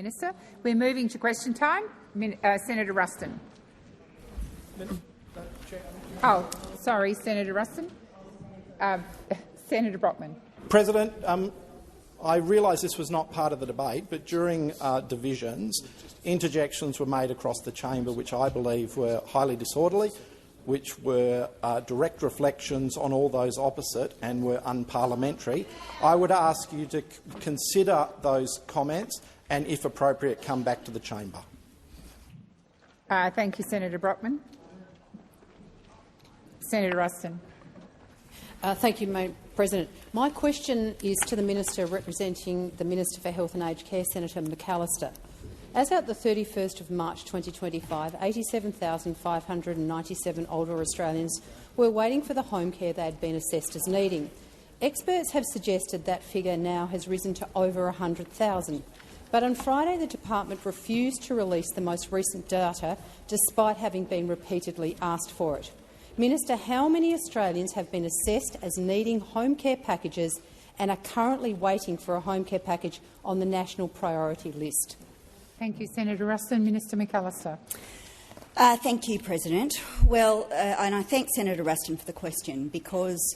Minister. We're moving to question time. Senator Ruston. Oh, sorry, Senator Ruston. Senator Brockman. President, I realise this was not part of the debate, but during divisions, interjections were made across the chamber which I believe were highly disorderly, which were direct reflections on all those opposite and were unparliamentary. I would ask you to consider those comments and, if appropriate, come back to the chamber. Thank you, Senator Brockman. Senator Ruston. Thank you, Madam President. My question is to the Minister representing the Minister for Health and Aged Care, Senator McAllister. As at the 31st of March 2025, 87,597 older Australians were waiting for the home care they had been assessed as needing. Experts have suggested that figure now has risen to over 100,000. But on Friday, the department refused to release the most recent data, despite having been repeatedly asked for it. Minister, how many Australians have been assessed as needing home care packages and are currently waiting for a home care package on the national priority list? Thank you, Senator Ruston. Minister McAllister. Thank you, President. Well, and I thank Senator Ruston for the question, because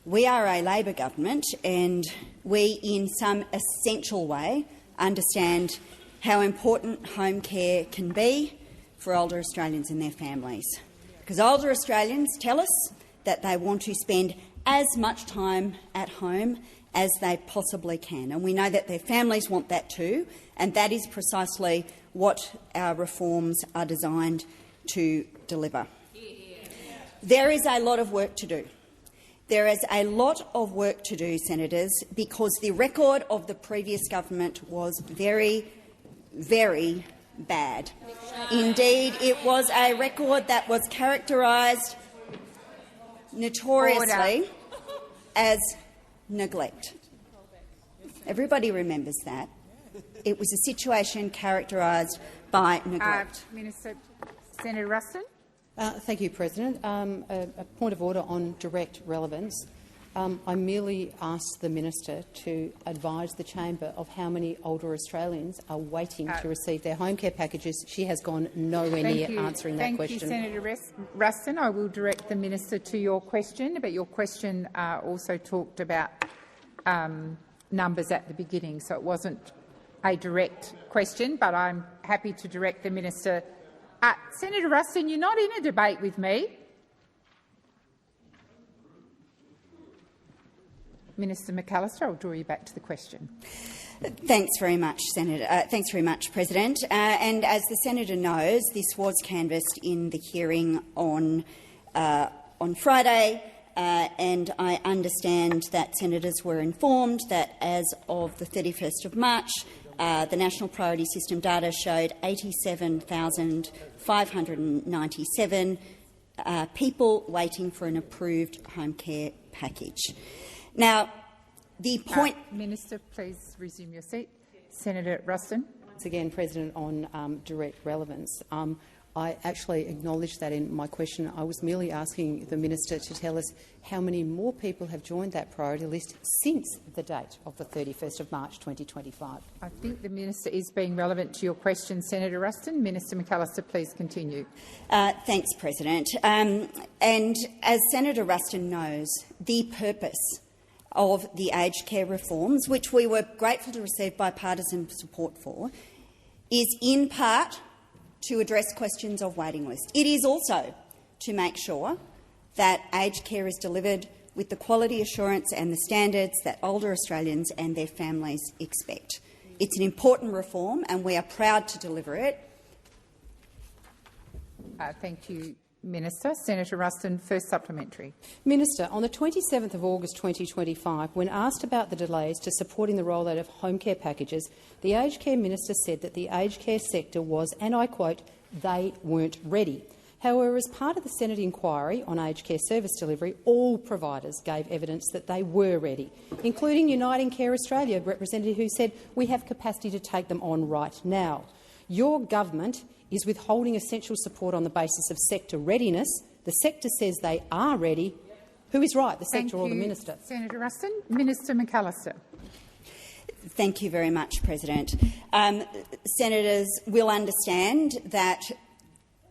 we are a Labor government and we, in some essential way, understand how important home care can be for older Australians and their families. Because older Australians tell us that they want to spend as much time at home as they possibly can. And we know that their families want that too, and that is precisely what our reforms are designed to deliver. There is a lot of work to do. There is a lot of work to do, Senators, because the record of the previous government was very, very bad. Indeed, it was a record that was characterised notoriously as neglect. Everybody remembers that. It was a situation characterised by neglect. Minister, Senator Ruston. Thank you, President. A point of order on direct relevance. I merely asked the Minister to advise the chamber of how many older Australians are waiting to receive their home care packages. She has gone nowhere near answering that question. Thank you, Senator Ruston. I will direct the Minister to your question, but your question also talked about numbers at the beginning, so it wasn't a direct question, but I'm happy to direct the Minister. Senator Ruston, you're not in a debate with me. Minister McAllister, I'll draw you back to the question. Thanks very much, Senator. Thanks very much, President. And as the senator knows, this was canvassed in the hearing on Friday, and I understand that senators were informed that as of the 31st of March, the National Priority System data showed 87,597 people waiting for an approved home care package. Now, the point— Minister, please resume your seat. Senator Ruston. Once again, President, on direct relevance. I actually acknowledged that in my question. I was merely asking the Minister to tell us how many more people have joined that priority list since the date of the 31st of March 2025. I think the Minister is being relevant to your question, Senator Ruston. Minister McAllister, please continue. Thanks, President. And as Senator Ruston knows, the purpose of the aged care reforms, which we were grateful to receive bipartisan support for, is in part to address questions of waiting list. It is also to make sure that aged care is delivered with the quality assurance and the standards that older Australians and their families expect. It's an important reform and we are proud to deliver it. Thank you, Minister. Senator Ruston, first supplementary. Minister, on the 27th of August 2025, when asked about the delays to supporting the rollout of home care packages, the Aged Care Minister said that the aged care sector was, and I quote, "they weren't ready." However, as part of the Senate inquiry on aged care service delivery, all providers gave evidence that they were ready, including Uniting Care Australia representative who said, "We have capacity to take them on right now." Your government is withholding essential support on the basis of sector readiness. The sector says they are ready. Who is right, the sector or the minister? Senator Ruston. Minister McAllister. Thank you very much, President. Senators will understand that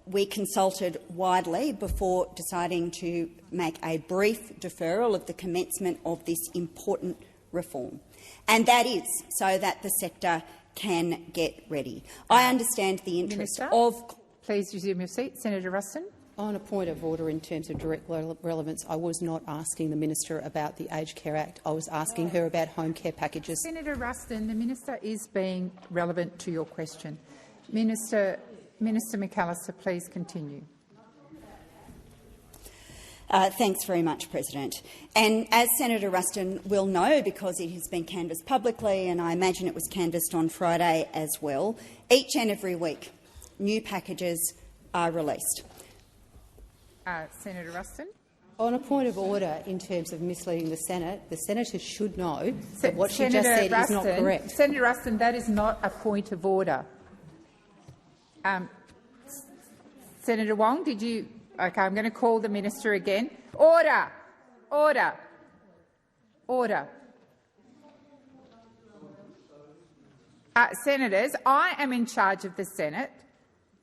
we consulted widely before deciding to make a brief deferral of the commencement of this important reform, and that is so that the sector can get ready. I understand the interest of— Please resume your seat. Senator Ruston. On a point of order in terms of direct relevance, I was not asking the Minister about the Aged Care Act. I was asking her about home care packages. Senator Ruston, the Minister is being relevant to your question. Minister McAllister, please continue. Thanks very much, President. And as Senator Ruston will know, because it has been canvassed publicly, and I imagine it was canvassed on Friday as well, each and every week new packages are released. Senator Ruston. On a point of order in terms of misleading the Senator should know that what she just said is not correct. Senator Ruston, that is not a point of order. Senator Wong, did you— OK, I'm going to call the Minister again. Order! Order! Order. Senators, I am in charge of the Senate.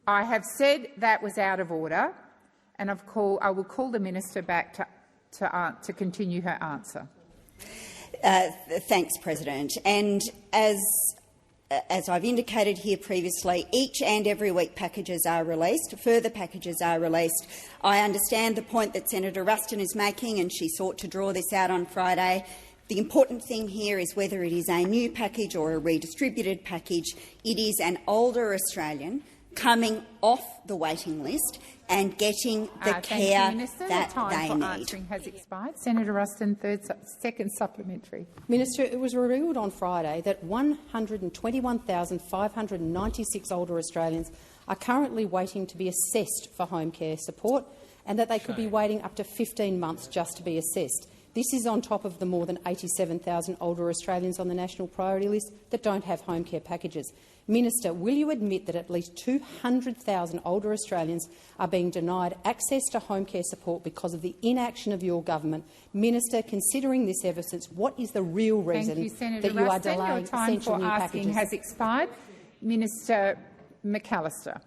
I have said that was out of order, and I will call the Minister back to continue her answer. Thanks, President. And as I've indicated here previously, each and every week packages are released. Further packages are released. I understand the point that Senator Ruston is making, and she sought to draw this out on Friday. The important thing here is whether it is a new package or a redistributed package. It is an older Australian coming off the waiting list and getting the care that they need. Answering has expired. Senator Ruston, second supplementary. Minister, it was revealed on Friday that 121,596 older Australians are currently waiting to be assessed for home care support, and that they could be waiting up to 15 months just to be assessed. This is on top of the more than 87,000 older Australians on the national priority list that don't have home care packages. Minister, will you admit that at least 200,000 older Australians are being denied access to home care support because of the inaction of your government? Minister, considering this evidence, what is the real reason that you are delaying essential new packages? Your time for asking has expired. Minister McAllister.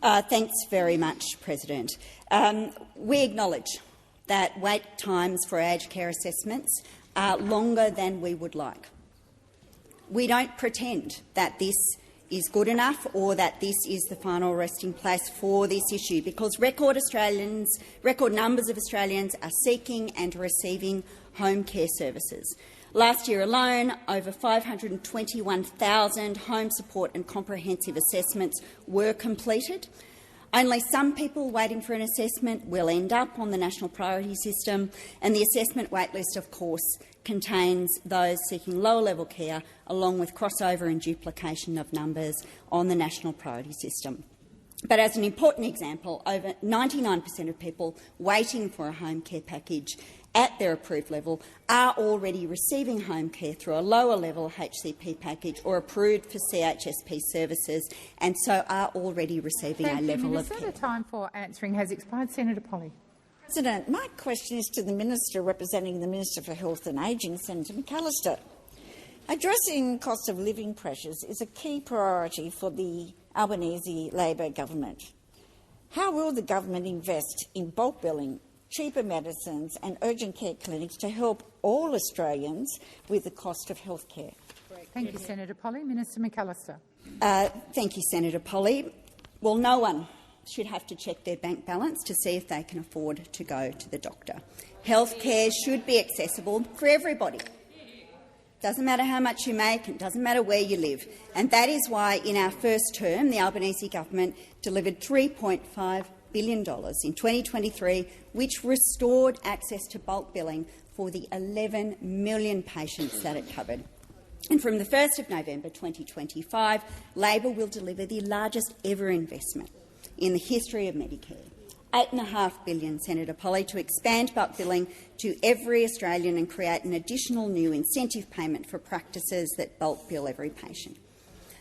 Thanks very much, President. We acknowledge that wait times for aged care assessments are longer than we would like. We don't pretend that this is good enough or that this is the final resting place for this issue, because record numbers of Australians are seeking and receiving home care services. Last year alone, over 521,000 home support and comprehensive assessments were completed. Only some people waiting for an assessment will end up on the National Priority System, and the assessment waitlist, of course, contains those seeking lower-level care, along with crossover and duplication of numbers on the National Priority System. But as an important example, over 99% of people waiting for a home care package at their approved level are already receiving home care through a lower-level HCP package or approved for CHSP services, and so are already receiving a level of care. The time for answering has expired. Senator Polley. President, my question is to the Minister representing the Minister for Health and Ageing, Senator McAllister. Addressing cost of living pressures is a key priority for the Albanese Labor government. How will the government invest in bulk billing, cheaper medicines and urgent care clinics to help all Australians with the cost of health care? Thank you, Senator Polley. Minister McAllister. Thank you, Senator Polley. Well, no one should have to check their bank balance to see if they can afford to go to the doctor. Health care should be accessible for everybody. Doesn't matter how much you make, it doesn't matter where you live. And that is why, in our first term, the Albanese government delivered $3.5 billion in 2023, which restored access to bulk billing for the 11 million patients that it covered. And from the 1st of November 2025, Labor will deliver the largest ever investment in the history of Medicare, $8.5 billion, Senator Polley, to expand bulk billing to every Australian and create an additional new incentive payment for practices that bulk bill every patient.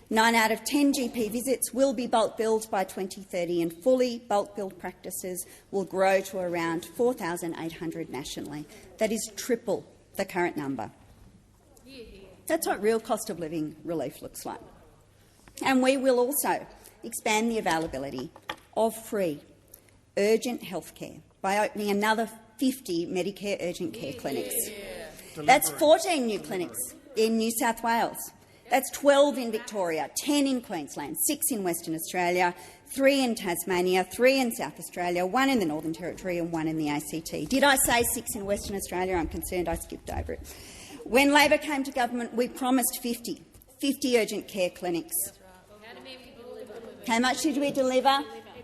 9 out of 10 GP visits will be bulk billed by 2030, and fully bulk billed practices will grow to around 4,800 nationally. That is triple the current number. That's what real cost of living relief looks like. And we will also expand the availability of free urgent health care by opening another 50 Medicare urgent care clinics. That's 14 new clinics in New South Wales. That's 12 in Victoria, 10 in Queensland, 6 in Western Australia, 3 in Tasmania, 3 in South Australia, 1 in the Northern Territory and 1 in the ACT. Did I say 6 in Western Australia? I'm concerned I skipped over it. When Labor came to government, we promised 50 urgent care clinics. How much did we deliver?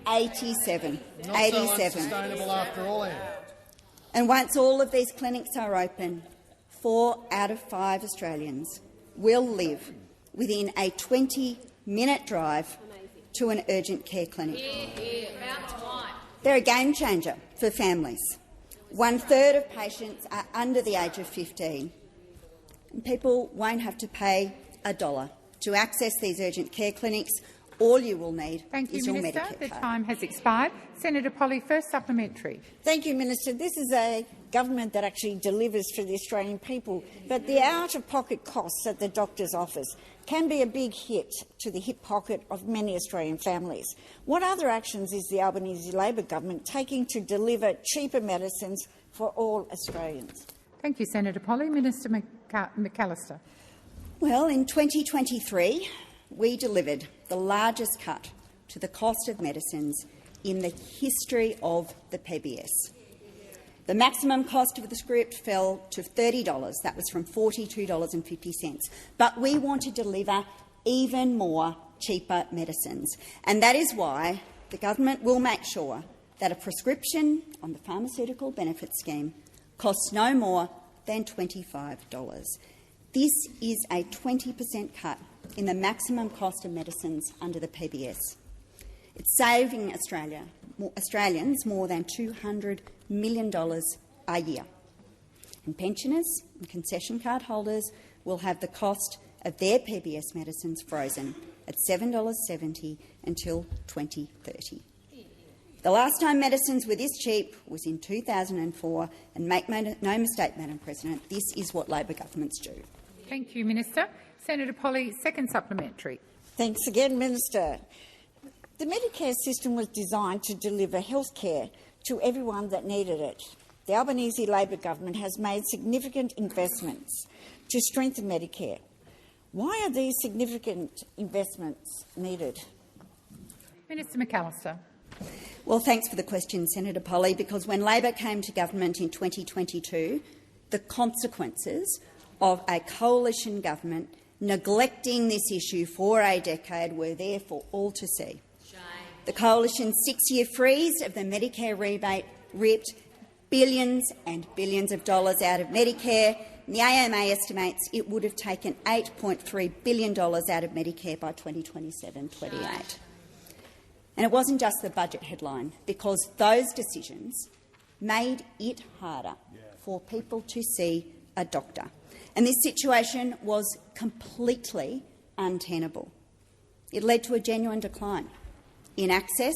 87. Not 87. so unsustainable after all, Anne. And once all of these clinics are open, 4 out of 5 Australians will live within a 20-minute drive to an urgent care clinic. They're a game changer for families. 1/3 of patients are under the age of 15. And people won't have to pay $1 to access these urgent care clinics. All you will need is your Minister. Medicare The card. time has expired. Senator Polley, first supplementary. Thank you, Minister. This is a government that actually delivers for the Australian people, but the out-of-pocket costs at the doctor's office can be a big hit to the hip pocket of many Australian families. What other actions is the Albanese Labor government taking to deliver cheaper medicines for all Australians? Thank you, Senator Polley. Minister McAllister. Well, in 2023, we delivered the largest cut to the cost of medicines in the history of the PBS. The maximum cost of the script fell to $30. That was from $42.50. But we want to deliver even more cheaper medicines. And that is why the government will make sure that a prescription on the Pharmaceutical Benefits Scheme costs no more than $25. This is a 20% cut in the maximum cost of medicines under the PBS. It's saving Australians more than $200 million a year. And pensioners and concession card holders will have the cost of their PBS medicines frozen at $7.70 until 2030. The last time medicines were this cheap was in 2004, and make no mistake, Madam President, this is what Labor governments do. Thank you, Minister. Senator Polley, second supplementary. Thanks again, Minister. The Medicare system was designed to deliver health care to everyone that needed it. The Albanese Labor government has made significant investments to strengthen Medicare. Why are these significant investments needed? Minister McAllister. Well, thanks for the question, Senator Polley, because when Labor came to government in 2022, the consequences of a coalition government neglecting this issue for a decade were there for all to see. The coalition's 6-year freeze of the Medicare rebate ripped billions and billions of dollars out of Medicare. And the AMA estimates it would have taken $8.3 billion out of Medicare by 2027-28. And it wasn't just the budget headline, because those decisions made it harder for people to see a doctor. And this situation was completely untenable. It led to a genuine decline in access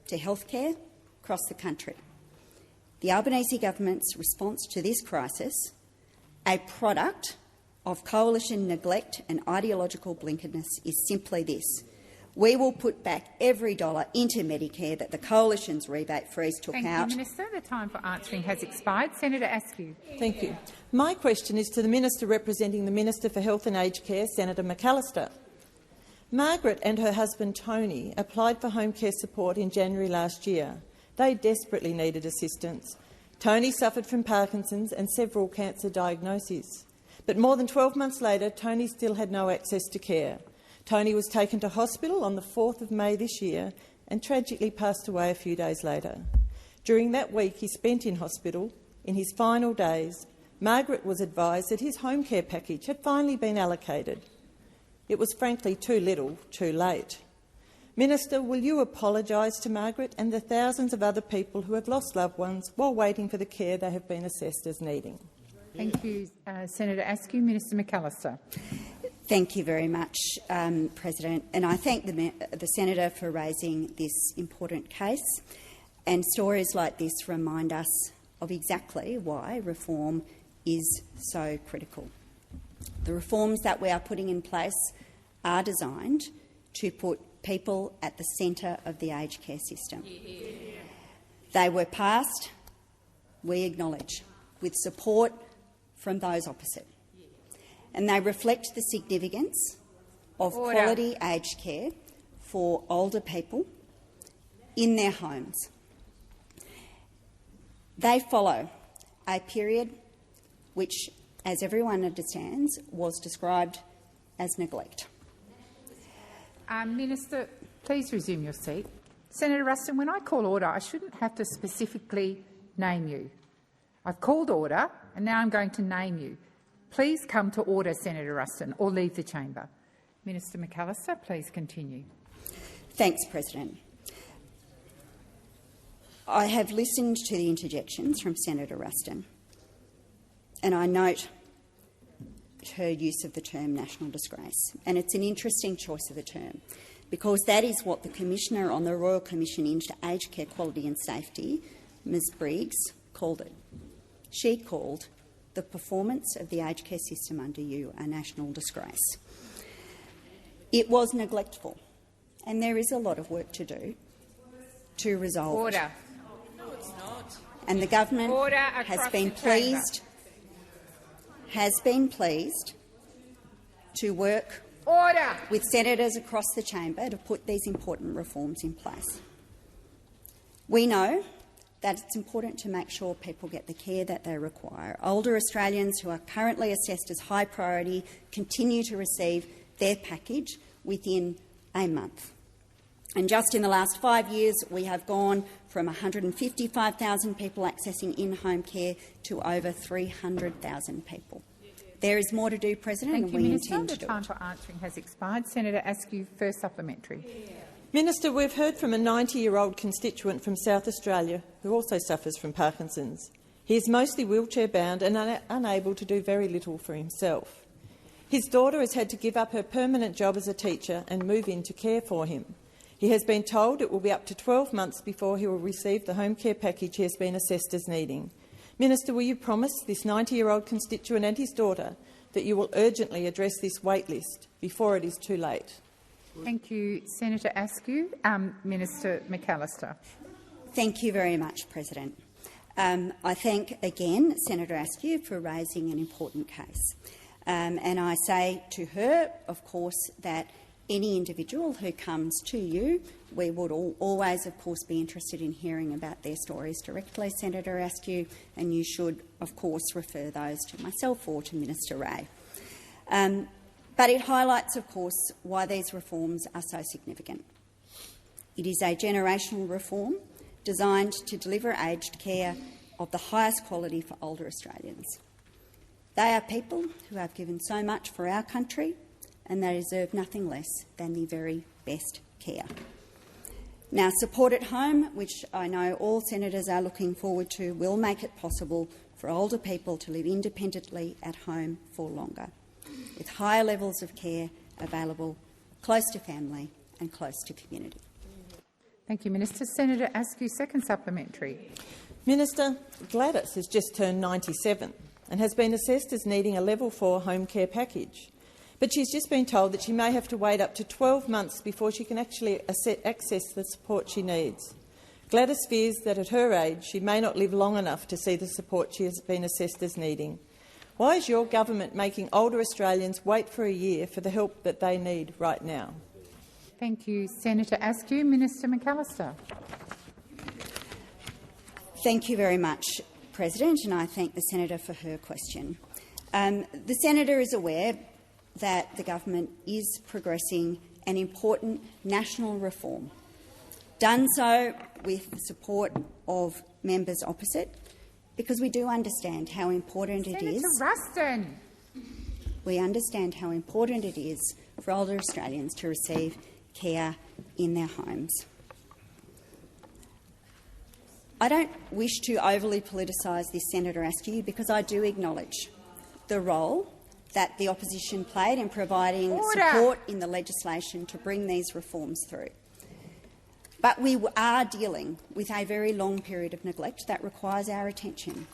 to health care across the country. The Albanese government's response to this crisis, a product of coalition neglect and ideological blinkeredness, is simply this: we will put back every dollar into Medicare that the coalition's rebate freeze took out. Thank you, Minister. The time for answering has expired. Senator Askew. Thank you. My question is to the Minister representing the Minister for Health and Aged Care, Senator McAllister. Margaret and her husband Tony applied for home care support in January last year. They desperately needed assistance. Tony suffered from Parkinson's and several cancer diagnoses. But more than 12 months later, Tony still had no access to care. Tony was taken to hospital on the 4th of May this year and tragically passed away a few days later. During that week he spent in hospital, in his final days, Margaret was advised that his home care package had finally been allocated. It was frankly too little, too late. Minister, will you apologise to Margaret and the thousands of other people who have lost loved ones while waiting for the care they have been assessed as needing? Thank you, Senator Askew. Minister McAllister. Thank you very much, President. And I thank the Senator for raising this important case. And stories like this remind us of exactly why reform is so critical. The reforms that we are putting in place are designed to put people at the centre of the aged care system. They were passed, we acknowledge, with support from those opposite. And they reflect the significance of quality aged care for older people in their homes. They follow a period which, as everyone understands, was described as neglect. Minister, please resume your seat. Senator Ruston, when I call order, I shouldn't have to specifically name you. I've called order and now I'm going to name you. Please come to order, Senator Ruston, or leave the chamber. Minister McAllister, please continue. Thanks, President. I have listened to the interjections from Senator Ruston, and I note her use of the term national disgrace. And it's an interesting choice of the term, because that is what the Commissioner on the Royal Commission into Aged Care Quality and Safety, Ms Briggs, called it. She called the performance of the aged care system under you a national disgrace. It was neglectful, and there is a lot of work to do to resolve it. No, it's not. And the government has been pleased to work with senators across the chamber to put these important reforms in place. We know that it's important to make sure people get the care that they require. Older Australians who are currently assessed as high priority continue to receive their package within a month. And just in the last 5 years, we have gone from 155,000 people accessing in-home care to over 300,000 people. There is more to do, President, Thank and you, we Minister. intend to The do time it. for answering has expired. Senator Askew, first supplementary. Minister, we've heard from a 90-year-old constituent from South Australia who also suffers from Parkinson's. He is mostly wheelchair-bound and unable to do very little for himself. His daughter has had to give up her permanent job as a teacher and move in to care for him. He has been told it will be up to 12 months before he will receive the home care package he has been assessed as needing. Minister, will you promise this 90-year-old constituent and his daughter that you will urgently address this wait list before it is too late? Thank you, Senator Askew. Minister McAllister. Thank you very much, President. I thank again Senator Askew for raising an important case. And I say to her, of course, that any individual who comes to you, we would always, of course, be interested in hearing about their stories directly, Senator Askew, and you should, of course, refer those to myself or to Minister Ray. But it highlights, of course, why these reforms are so significant. It is a generational reform designed to deliver aged care of the highest quality for older Australians. They are people who have given so much for our country, and they deserve nothing less than the very best care. Now, Support at Home, which I know all senators are looking forward to, will make it possible for older people to live independently at home for longer, with higher levels of care available close to family and close to community. Thank you, Minister. Senator Askew, second supplementary. Minister, Gladys has just turned 97 and has been assessed as needing a Level 4 home care package. But she's just been told that she may have to wait up to 12 months before she can actually access the support she needs. Gladys fears that at her age she may not live long enough to see the support she has been assessed as needing. Why is your government making older Australians wait for a year for the help that they need right now? Thank you, Senator Askew. Minister McAllister. Thank you very much, President, and I thank the senator for her question. The senator is aware that the government is progressing an important national reform, done so with the support of members opposite, because we do understand how important it is. Senator Ruston. We understand how important it is for older Australians to receive care in their homes. I don't wish to overly politicise this, Senator Askew, because I do acknowledge the role that the opposition played in providing support in the legislation to bring these reforms through. But we are dealing with a very long period of neglect that requires our attention.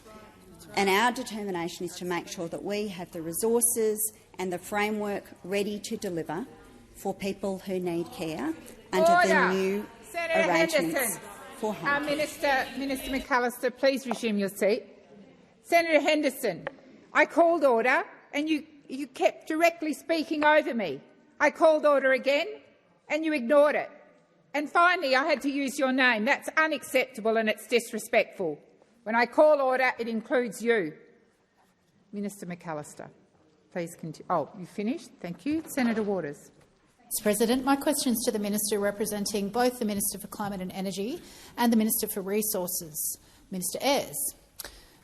And our determination is to make sure that we have the resources and the framework ready to deliver for people who need care under the new Senator arrangements Henderson. for home care. Minister McAllister, please resume your seat. Senator Henderson, I called order and you kept directly speaking over me. I called order again and you ignored it. And finally, I had to use your name. That's unacceptable and it's disrespectful. When I call order, it includes you. Minister McAllister, please continue. Oh, you finished? Thank you. Senator Waters. Mr. President, my question is to the Minister representing both the Minister for Climate and Energy and the Minister for Resources, Minister Ayres.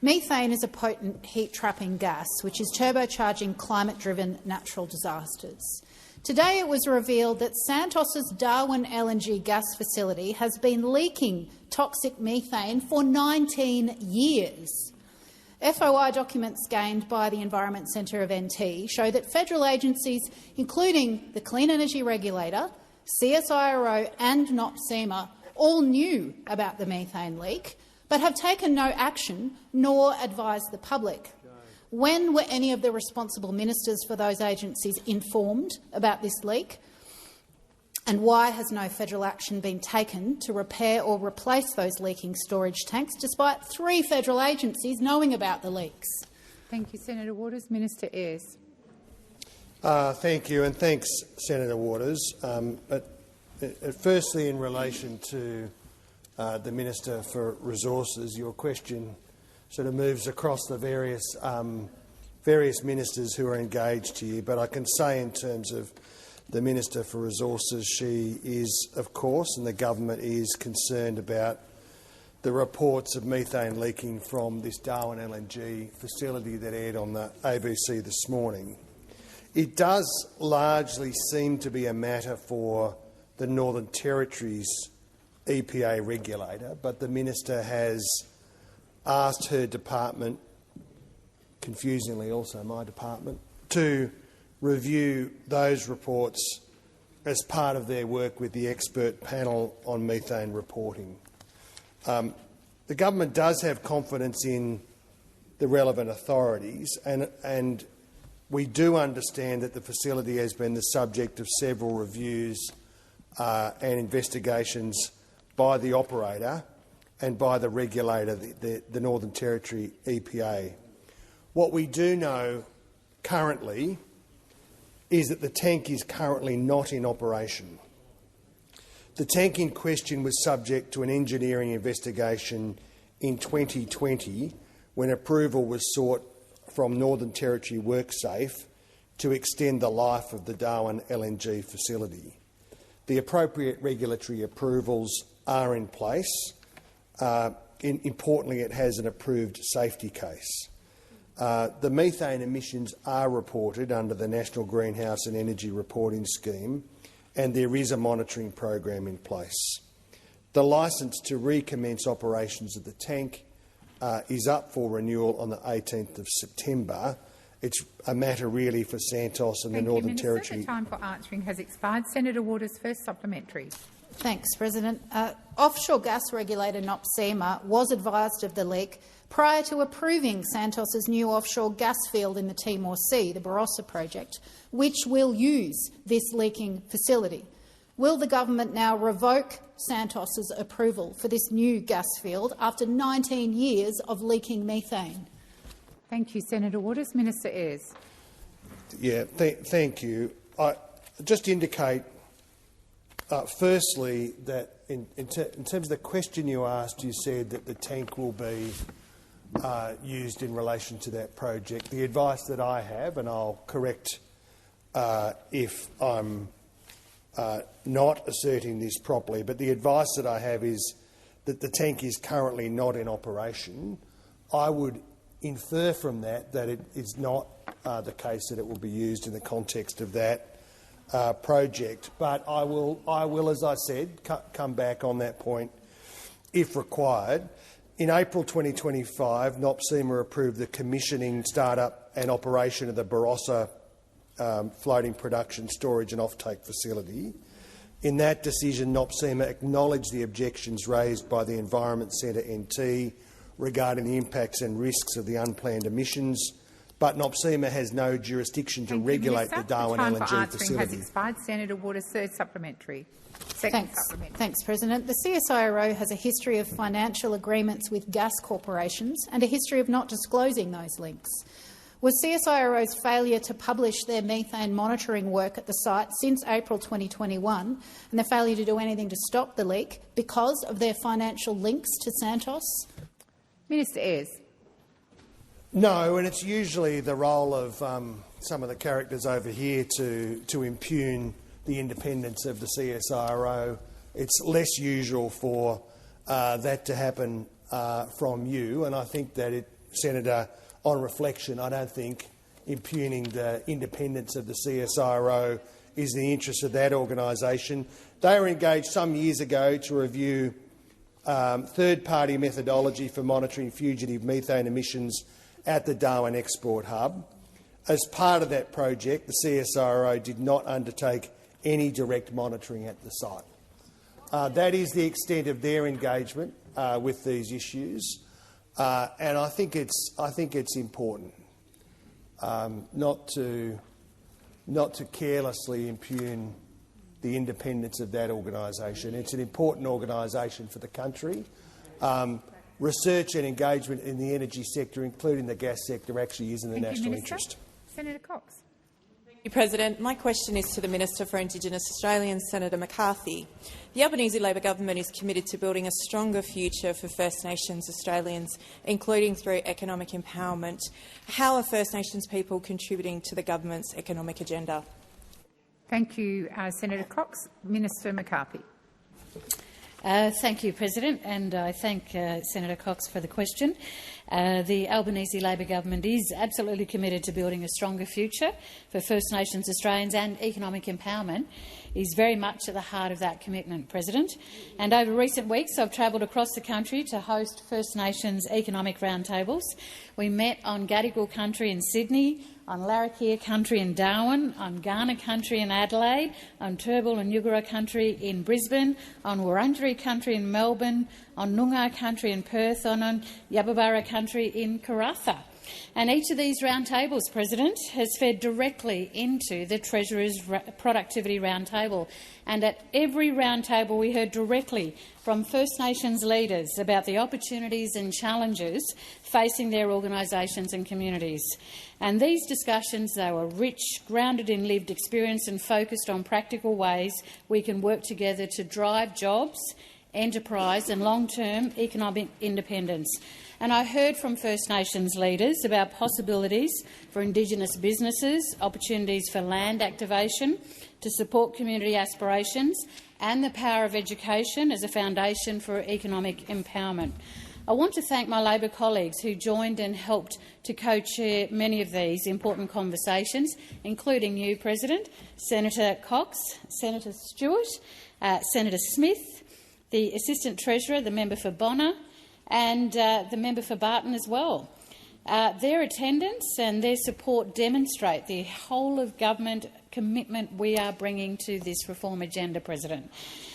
Methane is a potent heat-trapping gas which is turbocharging climate-driven natural disasters. Today it was revealed that Santos's Darwin LNG gas facility has been leaking toxic methane for 19 years. FOI documents gained by the Environment Centre of NT show that federal agencies, including the Clean Energy Regulator, CSIRO and NOPSEMA, all knew about the methane leak but have taken no action nor advised the public. When were any of the responsible ministers for those agencies informed about this leak? And why has no federal action been taken to repair or replace those leaking storage tanks, despite 3 federal agencies knowing about the leaks? Thank you, Senator Waters. Minister Ayres. Thank you, and thanks, Senator Waters. Firstly, in relation to the Minister for Resources, your question sort of moves across the various ministers who are engaged here. But I can say, in terms of the Minister for Resources, she is, of course, and the government is concerned about the reports of methane leaking from this Darwin LNG facility that aired on the ABC this morning. It does largely seem to be a matter for the Northern Territory's EPA regulator, but the Minister has asked her department, confusingly also my department, to review those reports as part of their work with the expert panel on methane reporting. The government does have confidence in the relevant authorities, and we do understand that the facility has been the subject of several reviews and investigations by the operator and by the regulator, the Northern Territory EPA. What we do know currently is that the tank is currently not in operation. The tank in question was subject to an engineering investigation in 2020 when approval was sought from Northern Territory WorkSafe to extend the life of the Darwin LNG facility. The appropriate regulatory approvals are in place. Importantly, it has an approved safety case. The methane emissions are reported under the National Greenhouse and Energy Reporting Scheme, and there is a monitoring program in place. The licence to recommence operations of the tank is up for renewal on the 18th of September. It's a matter really for Santos and the Northern Territory. The time for answering has expired. Senator Waters, first supplementary. Thanks, President. Offshore gas regulator NOPSEMA was advised of the leak prior to approving Santos's new offshore gas field in the Timor Sea, the Barossa project, which will use this leaking facility. Will the government now revoke Santos's approval for this new gas field after 19 years of leaking methane? Thank you, Senator Waters. Minister Ayres. Yeah, thank you. Just indicate, firstly, that in terms of the question you asked, you said that the tank will be used in relation to that project. The advice that I have, and I'll correct if I'm not asserting this properly, but the advice that I have is that the tank is currently not in operation. I would infer from that it is not the case that it will be used in the context of that project. But I will, as I said, come back on that point if required. In April 2025, NOPSEMA approved the commissioning, start-up and operation of the Barossa floating production, storage and offtake facility. In that decision, NOPSEMA acknowledged the objections raised by the Environment Centre NT regarding the impacts and risks of the unplanned emissions, but NOPSEMA has no jurisdiction to regulate the Darwin LNG LNG has facility. expired. Senator Waters, third supplementary. Second supplementary. Thanks, President. The CSIRO has a history of financial agreements with gas corporations and a history of not disclosing those links. Was CSIRO's failure to publish their methane monitoring work at the site since April 2021 and the failure to do anything to stop the leak because of their financial links to Santos? Minister Ayres. No, and it's usually the role of some of the characters over here to impugn the independence of the CSIRO. It's less usual for that to happen from you, and I think that Senator, on reflection, I don't think impugning the independence of the CSIRO is in the interest of that organisation. They were engaged some years ago to review third-party methodology for monitoring fugitive methane emissions at the Darwin Export Hub. As part of that project, the CSIRO did not undertake any direct monitoring at the site. That is the extent of their engagement with these issues, and I think it's important not to carelessly impugn the independence of that organisation. It's an important organisation for the country. Research and engagement in the energy sector, including the gas sector, actually is in the national interest. Senator Cox. Thank you, President. My question is to the Minister for Indigenous Australians, Senator McCarthy. The Albanese Labor government is committed to building a stronger future for First Nations Australians, including through economic empowerment. How are First Nations people contributing to the government's economic agenda? Thank you, Senator Cox. Minister McCarthy. Thank you, President, and I thank Senator Cox for the question. The Albanese Labor government is absolutely committed to building a stronger future for First Nations Australians, and economic empowerment is very much at the heart of that commitment, President. And over recent weeks I've travelled across the country to host First Nations economic roundtables. We met on Gadigal country in Sydney, on Larrakia country in Darwin, on Kaurna country in Adelaide, on Turrbal and Yugara country in Brisbane, on Wurundjeri country in Melbourne, on Noongar country in Perth, and on Yababara country in Karratha. And each of these roundtables, President, has fed directly into the Treasurer's Productivity Roundtable. And at every roundtable we heard directly from First Nations leaders about the opportunities and challenges facing their organisations and communities. And these discussions, they were rich, grounded in lived experience and focused on practical ways we can work together to drive jobs, enterprise and long-term economic independence. And I heard from First Nations leaders about possibilities for Indigenous businesses, opportunities for land activation to support community aspirations, and the power of education as a foundation for economic empowerment. I want to thank my Labor colleagues who joined and helped to co-chair many of these important conversations, including you, President, Senator Cox, Senator Stewart, Senator Smith, the Assistant Treasurer, the member for Bonner, and the member for Barton as well. Their attendance and their support demonstrate the whole-of-government commitment we are bringing to this reform agenda, President.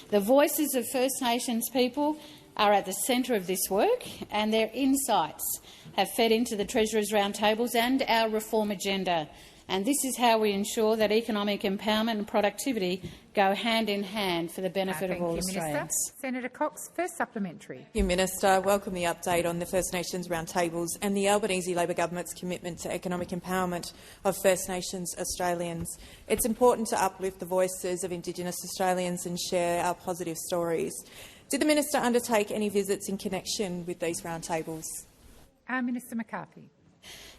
The voices of First Nations people are at the centre of this work, and their insights have fed into the Treasurer's roundtables and our reform agenda. And this is how we ensure that economic empowerment and productivity go hand in hand for the benefit of all Australians. Minister. Senator Cox, first supplementary. Thank you, Minister. I welcome the update on the First Nations roundtables and the Albanese Labor government's commitment to economic empowerment of First Nations Australians. It's important to uplift the voices of Indigenous Australians and share our positive stories. Did the minister undertake any visits in connection with these roundtables? Minister McCarthy.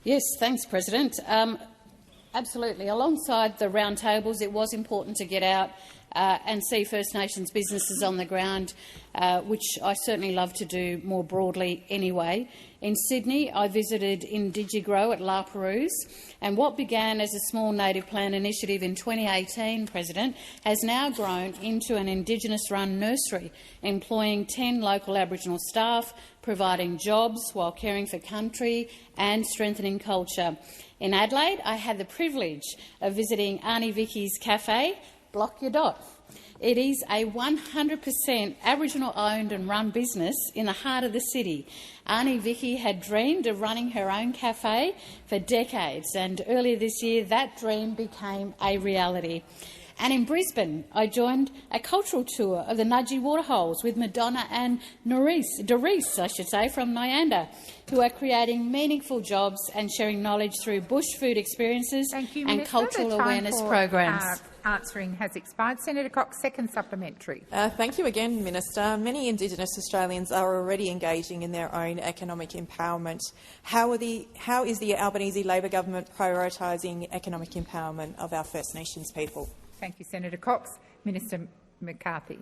Yes, thanks, President. Absolutely. Alongside the roundtables, it was important to get out and see First Nations businesses on the ground, which I certainly love to do more broadly anyway. In Sydney, I visited Indigigrow at La Perouse, and what began as a small native plant initiative in 2018, President, has now grown into an Indigenous-run nursery, employing 10 local Aboriginal staff, providing jobs while caring for country and strengthening culture. In Adelaide, I had the privilege of visiting Auntie Vicky's Cafe, Block Your Dot. It is a 100% Aboriginal-owned and run business in the heart of the city. Auntie Vicky had dreamed of running her own cafe for decades, and earlier this year that dream became a reality. And in Brisbane, I joined a cultural tour of the Nudgee Waterholes with Madonna and Doris, from Nyanda, who are creating meaningful jobs and sharing knowledge through bush food experiences and cultural awareness programs. Answering has expired. Senator Cox, second supplementary. Thank you again, Minister. Many Indigenous Australians are already engaging in their own economic empowerment. How is the Albanese Labor government prioritising economic empowerment of our First Nations people? Thank you, Senator Cox. Minister McCarthy.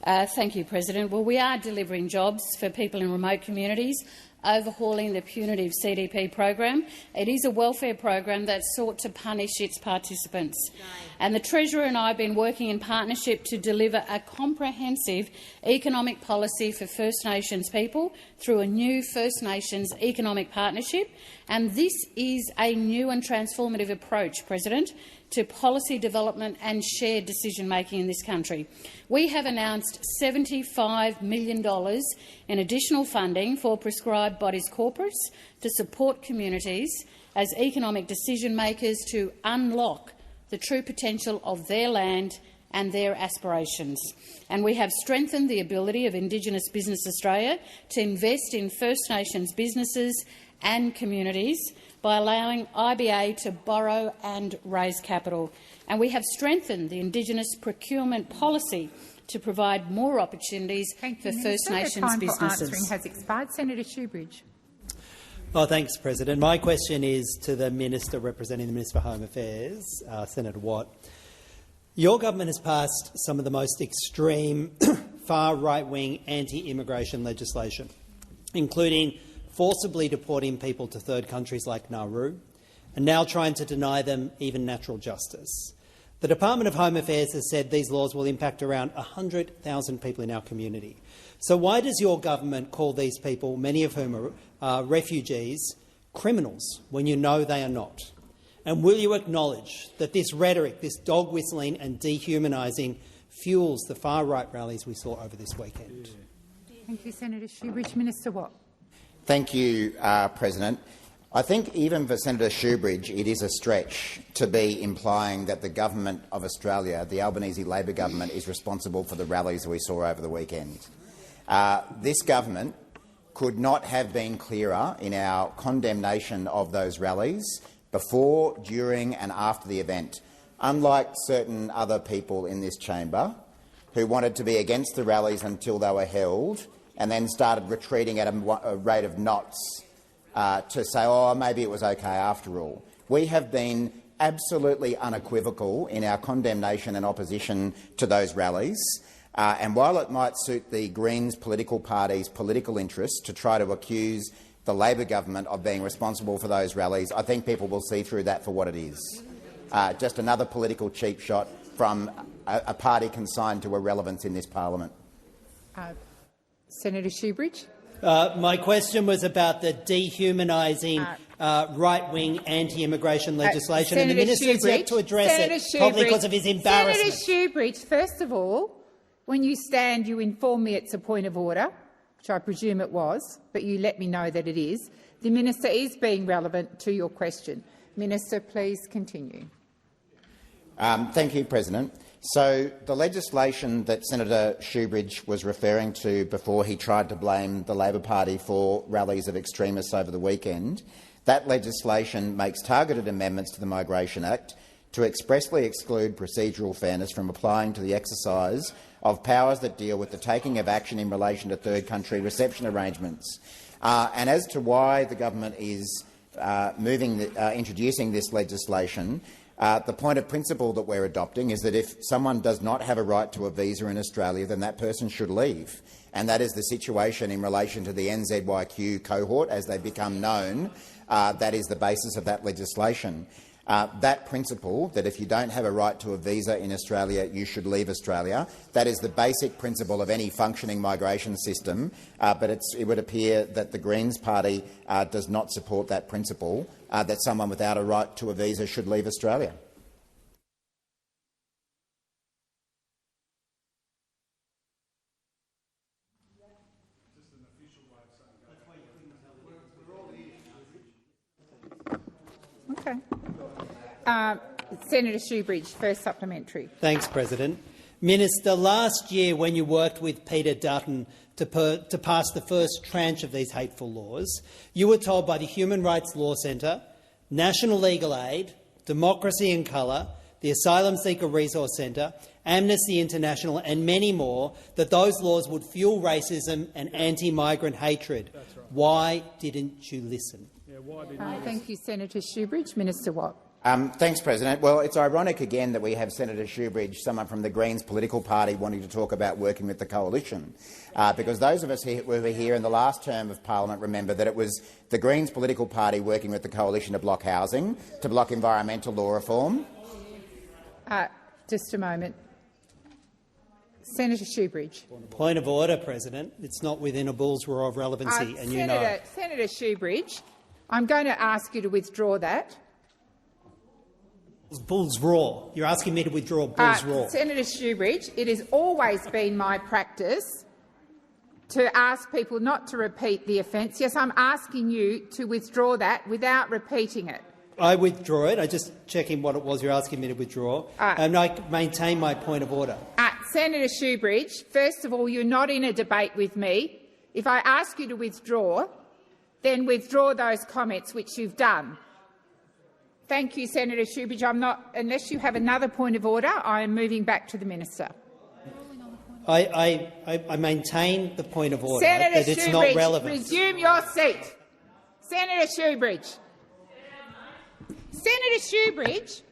Thank you, President. Well, we are delivering jobs for people in remote communities, overhauling the punitive CDP program. It is a welfare program that sought to punish its participants. And the Treasurer and I have been working in partnership to deliver a comprehensive economic policy for First Nations people through a new First Nations economic partnership. And this is a new and transformative approach, President, to policy development and shared decision-making in this country. We have announced $75 million in additional funding for prescribed bodies corporates to support communities as economic decision-makers to unlock the true potential of their land and their aspirations. And we have strengthened the ability of Indigenous Business Australia to invest in First Nations businesses and communities by allowing IBA to borrow and raise capital. And we have strengthened the Indigenous procurement policy to provide more opportunities for First Nations businesses. The time for answering has expired. Senator Shoebridge. Oh, thanks, President. My question is to the Minister representing the Minister for Home Affairs, Senator Watt. Your government has passed some of the most extreme far right-wing anti-immigration legislation, including forcibly deporting people to third countries like Nauru, and now trying to deny them even natural justice. The Department of Home Affairs has said these laws will impact around 100,000 people in our community. So why does your government call these people, many of whom are refugees, criminals when you know they are not? And will you acknowledge that this rhetoric, this dog-whistling and dehumanising, fuels the far-right rallies we saw over this weekend? Thank you, Senator Shoebridge. Minister Watt. Thank you, President. I think even for Senator Shoebridge it is a stretch to be implying that the Government of Australia, the Albanese Labor government, is responsible for the rallies we saw over the weekend. This government could not have been clearer in our condemnation of those rallies before, during and after the event. Unlike certain other people in this chamber who wanted to be against the rallies until they were held and then started retreating at a rate of knots to say, oh, maybe it was okay after all. We have been absolutely unequivocal in our condemnation and opposition to those rallies. And while it might suit the Greens political party's political interests to try to accuse the Labor government of being responsible for those rallies, I think people will see through that for what it is. Just another political cheap shot from a party consigned to irrelevance in this parliament. Senator Shoebridge. My question was about the dehumanising right-wing anti-immigration legislation, and the minister has yet to address it, probably because of his embarrassment. Senator Shoebridge, first of all, when you stand, you inform me it's a point of order, which I presume it was, but you let me know that it is. The minister is being relevant to your question. Minister, please continue. Thank you, President. So the legislation that Senator Shoebridge was referring to before he tried to blame the Labor Party for rallies of extremists over the weekend, that legislation makes targeted amendments to the Migration Act to expressly exclude procedural fairness from applying to the exercise of powers that deal with the taking of action in relation to third-country reception arrangements. And as to why the government is introducing this legislation, the point of principle that we're adopting is that if someone does not have a right to a visa in Australia, then that person should leave. And that is the situation in relation to the NZYQ cohort, as they become known. That is the basis of that legislation. That principle, that if you don't have a right to a visa in Australia, you should leave Australia, that is the basic principle of any functioning migration system, but it would appear that the Greens party does not support that principle, that someone without a right to a visa should leave Australia. Okay. Senator Shoebridge, first supplementary. Thanks, President. Minister, last year when you worked with Peter Dutton to pass the first tranche of these hateful laws, you were told by the Human Rights Law Centre, National Legal Aid, Democracy in Colour, the Asylum Seeker Resource Centre, Amnesty International and many more that those laws would fuel racism and anti-migrant hatred. Right. Why didn't you listen? Yeah, thank you, Senator Shoebridge. Minister Watt. Thanks, President. Well, it's ironic again that we have Senator Shoebridge, someone from the Greens political party, wanting to talk about working with the coalition, because those of us who were here in the last term of parliament remember that it was the Greens political party working with the coalition to block housing, to block environmental law reform. Just a moment. Senator Shoebridge. Point of order, President. It's not within a bull's roar of relevancy, and you know. Senator Shoebridge, I'm going to ask you to withdraw that. Bull's roar. You're asking me to withdraw bull's roar. Senator Shoebridge, it has always been my practice to ask people not to repeat the offence. Yes, I'm asking you to withdraw that without repeating it. I withdraw it. I'm just checking what it was you're asking me to withdraw. And I maintain my point of order. Senator Shoebridge, first of all, you're not in a debate with me. If I ask you to withdraw, then withdraw those comments which you've done. Thank you, Senator Shoebridge. Unless you have another point of order, I am moving back to the minister. I maintain the point of order, Senator that it's not relevant. Resume your seat. Senator Shoebridge. Senator Shoebridge,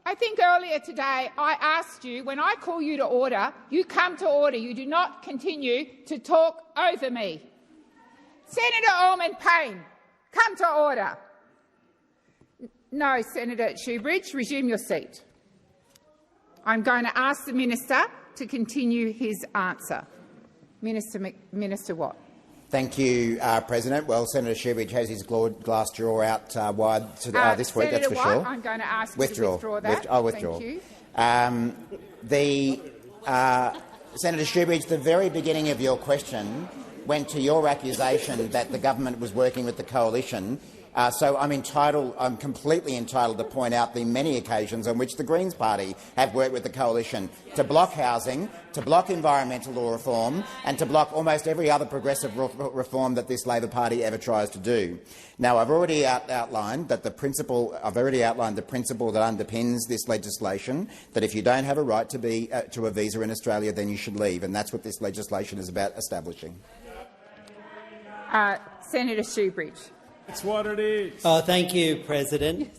I think earlier today I asked you, when I call you to order, you come to order. You do not continue to talk over me. Senator Allman-Payne, come to order. No, Senator Shoebridge, resume your seat. I'm going to ask the minister to continue his answer. Minister Watt. Thank you, President. Well, Senator Shoebridge has his glass jaw out wide this week, Senator that's for Watt, sure. I'm going to ask you to withdraw that. I'll withdraw. Thank you. Senator Shoebridge, the very beginning of your question went to your accusation that the government was working with the coalition. So I'm completely entitled to point out the many occasions on which the Greens Party have worked with the coalition to block housing, to block environmental law reform and to block almost every other progressive reform that this Labor Party ever tries to do. Now, I've already outlined the principle that underpins this legislation, that if you don't have a right to a visa in Australia, then you should leave, and that's what this legislation is about establishing. Senator Shoebridge. It's what it is. Thank you, President.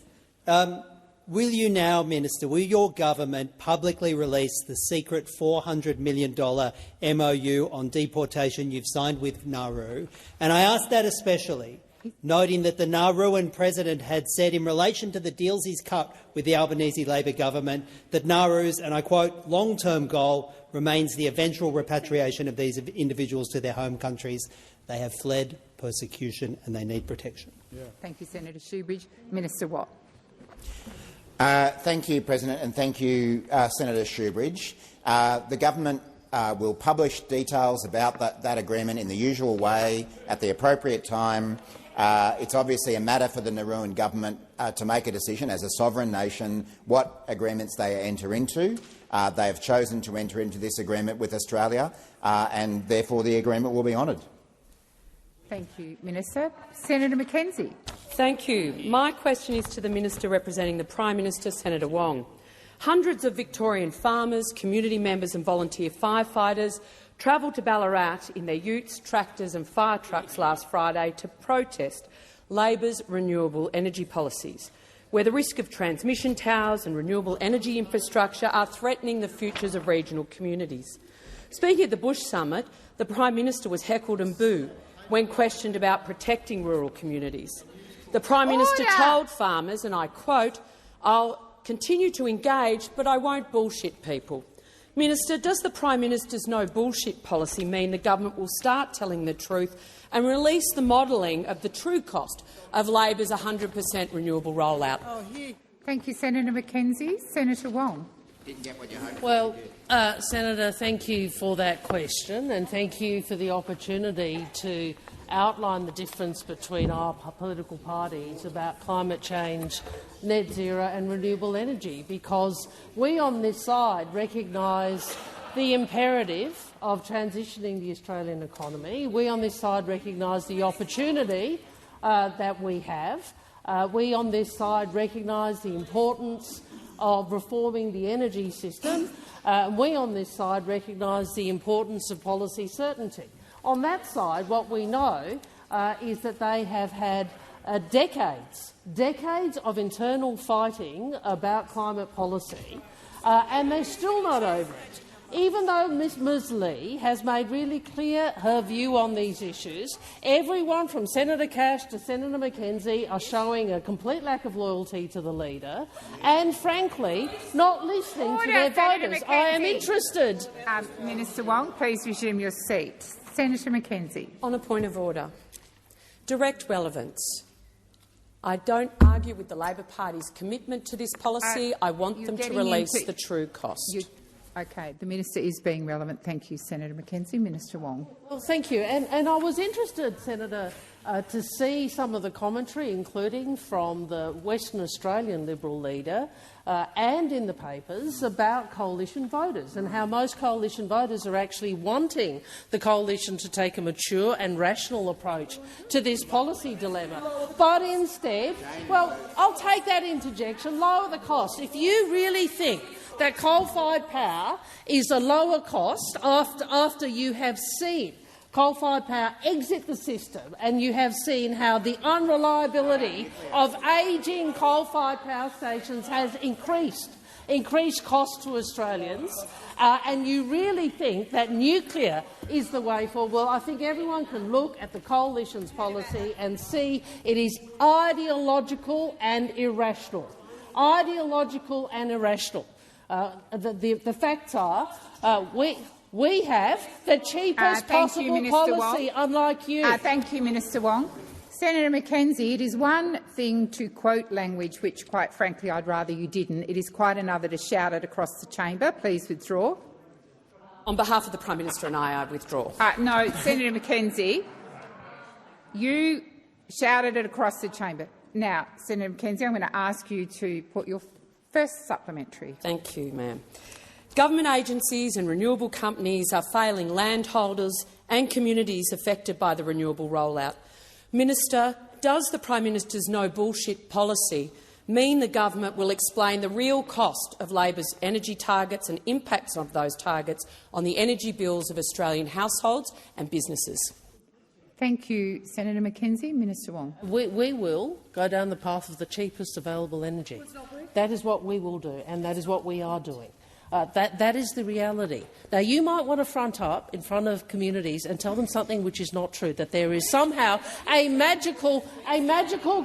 Will you now, Minister, will your government publicly release the secret $400 million MOU on deportation you've signed with Nauru? And I ask that especially, noting that the Nauruan President had said in relation to the deals he's cut with the Albanese Labor government that Nauru's, and I quote, long-term goal remains the eventual repatriation of these individuals to their home countries. They have fled persecution and they need protection. Yeah. Thank you, Senator Shoebridge. Minister Watt. Thank you, President, and thank you, Senator Shoebridge. The government will publish details about that agreement in the usual way at the appropriate time. It's obviously a matter for the Nauruan government to make a decision as a sovereign nation what agreements they enter into. They have chosen to enter into this agreement with Australia, and therefore the agreement will be honoured. Thank you, Minister. Senator McKenzie. Thank you. My question is to the Minister representing the Prime Minister, Senator Wong. Hundreds of Victorian farmers, community members and volunteer firefighters travelled to Ballarat in their utes, tractors and fire trucks last Friday to protest Labor's renewable energy policies, where the risk of transmission towers and renewable energy infrastructure are threatening the futures of regional communities. Speaking at the Bush Summit, the Prime Minister was heckled and booed when questioned about protecting rural communities. The Prime Minister told farmers, and I quote, "I'll continue to engage, but I won't bullshit people." Minister, does the Prime Minister's no bullshit policy mean the government will start telling the truth and release the modelling of the true cost of Labor's 100% renewable rollout? Thank you, Senator McKenzie. Senator Wong. Well, Senator, thank you for that question and thank you for the opportunity to outline the difference between our political parties about climate change, net zero and renewable energy, because we on this side recognise the imperative of transitioning the Australian economy. We on this side recognise the opportunity that we have. We on this side recognise the importance of reforming the energy system. We on this side recognise the importance of policy certainty. On that side, what we know is that they have had decades of internal fighting about climate policy, and they're still not over it. Even though Ms Mosley has made really clear her view on these issues, everyone from Senator Cash to Senator McKenzie are showing a complete lack of loyalty to the leader and, frankly, not listening to their voters. I am interested. Minister Wong, please resume your seat. Senator McKenzie. On a point of order. Direct relevance. I don't argue with the Labor Party's commitment to this policy. I want them to release the true cost. Okay, the minister is being relevant. Thank you, Senator McKenzie. Minister Wong. Well, thank you. And I was interested, Senator, to see some of the commentary, including from the Western Australian Liberal leader and in the papers, about coalition voters and how most coalition voters are actually wanting the coalition to take a mature and rational approach to this policy dilemma. But instead, well, I'll take that interjection, lower the cost. If you really think that coal-fired power is a lower cost after you have seen coal-fired power exit the system and you have seen how the unreliability of ageing coal-fired power stations has increased costs to Australians, and you really think that nuclear is the way forward, well, I think everyone can look at the coalition's policy and see it is ideological and irrational. Ideological and irrational. The facts are we have the cheapest possible policy, unlike you. Thank you, Minister Wong. Senator McKenzie, it is one thing to quote language which, quite frankly, I'd rather you didn't. It is quite another to shout it across the chamber. Please withdraw. On behalf of the Prime Minister and I withdraw. No, Senator McKenzie, you shouted it across the chamber. Now, Senator McKenzie, I'm going to ask you to put your first supplementary. Thank you, ma'am. Government agencies and renewable companies are failing landholders and communities affected by the renewable rollout. Minister, does the Prime Minister's no-bullshit policy mean the government will explain the real cost of Labor's energy targets and impacts of those targets on the energy bills of Australian households and businesses? Thank you, Senator McKenzie. Minister Wong. We will go down the path of the cheapest available energy. That is what we will do, and that is what we are doing. That is the reality. Now, you might want to front up in front of communities and tell them something which is not true, that there is somehow a magical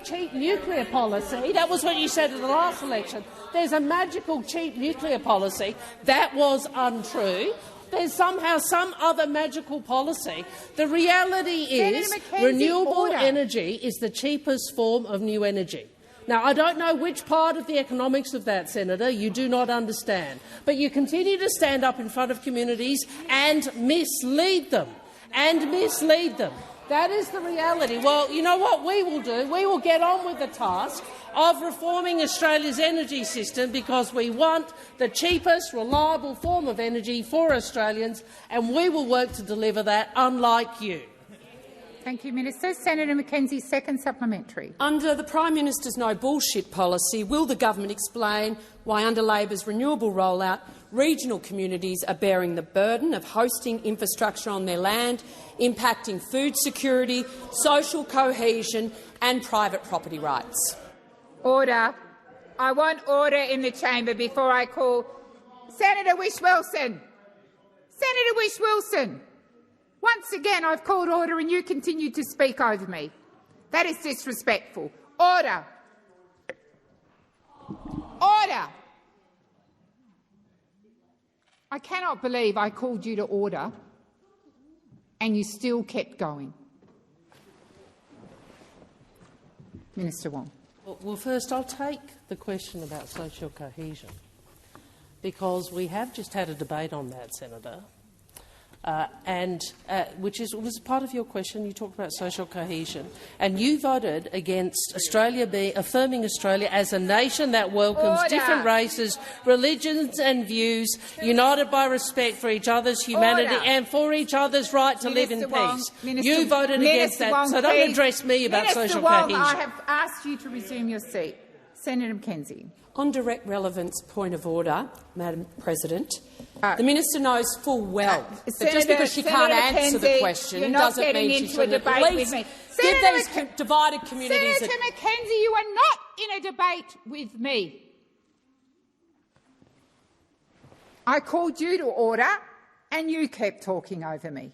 cheap nuclear policy. That was what you said in the last election. There's a magical cheap nuclear policy. That was untrue. There's somehow some other magical policy. The reality is renewable energy is the cheapest form of new energy. Now, I don't know which part of the economics of that, Senator, you do not understand, but you continue to stand up in front of communities and mislead them. That is the reality. Well, you know what we will do? We will get on with the task of reforming Australia's energy system because we want the cheapest, reliable form of energy for Australians, and we will work to deliver that, unlike you. Thank you, Minister. Senator McKenzie, second supplementary. Under the Prime Minister's no-bullshit policy, will the government explain why, under Labor's renewable rollout, regional communities are bearing the burden of hosting infrastructure on their land, impacting food security, social cohesion and private property rights? Order. I want order in the chamber before I call Senator Whish-Wilson. Senator Whish-Wilson. Once again, I've called order and you continue to speak over me. That is disrespectful. Order. Order. I cannot believe I called you to order and you still kept going. Minister Wong. Well, first I'll take the question about social cohesion, because we have just had a debate on that, Senator. which was part of your question. You talked about social cohesion, and you voted against affirming Australia as a nation that welcomes different races, religions and views, united by respect for each other's humanity and for each other's right to live in peace. You voted against that, so don't address me about social cohesion. I have asked you to resume your seat. Senator McKenzie. On direct relevance, point of order, Madam President. The minister knows full well that just because she can't answer the question doesn't mean she shouldn't at least give these divided communities. Senator McKenzie, you are not in a debate with me. I called you to order and you kept talking over me.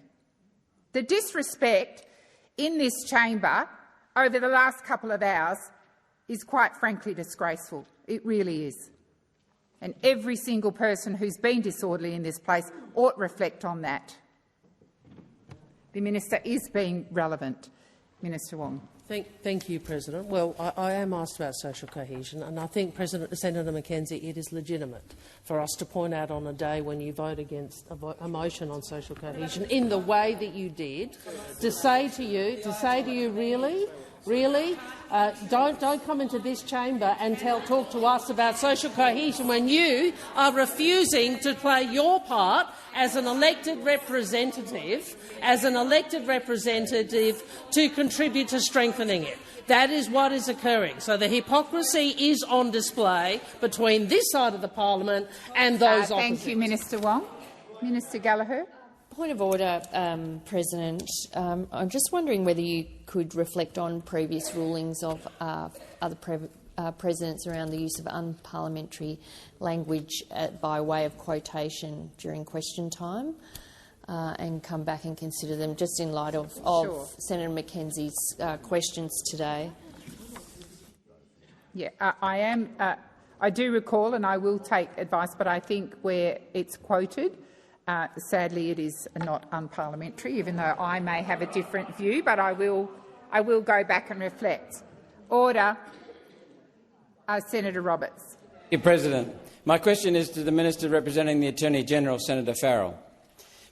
The disrespect in this chamber over the last couple of hours is quite frankly disgraceful. It really is. And every single person who's been disorderly in this place ought to reflect on that. The minister is being relevant. Minister Wong. Thank you, President. Well, I am asked about social cohesion, and I think, Senator McKenzie, it is legitimate for us to point out on a day when you vote against a motion on social cohesion in the way that you did, to say to you, really, don't come into this chamber and talk to us about social cohesion when you are refusing to play your part as an elected representative, to contribute to strengthening it. That is what is occurring. So the hypocrisy is on display between this side of the parliament and those opposite. Thank you, Minister Wong. Minister Gallagher. Point of order, President. I'm just wondering whether you could reflect on previous rulings of other presidents around the use of unparliamentary language by way of quotation during question time, and come back and consider them, just in light of Senator McKenzie's questions today. Yeah, I do recall, and I will take advice, but I think where it's quoted, sadly, it is not unparliamentary, even though I may have a different view, but I will go back and reflect. Order. Senator Roberts. Thank you, President. My question is to the Minister representing the Attorney-General, Senator Farrell.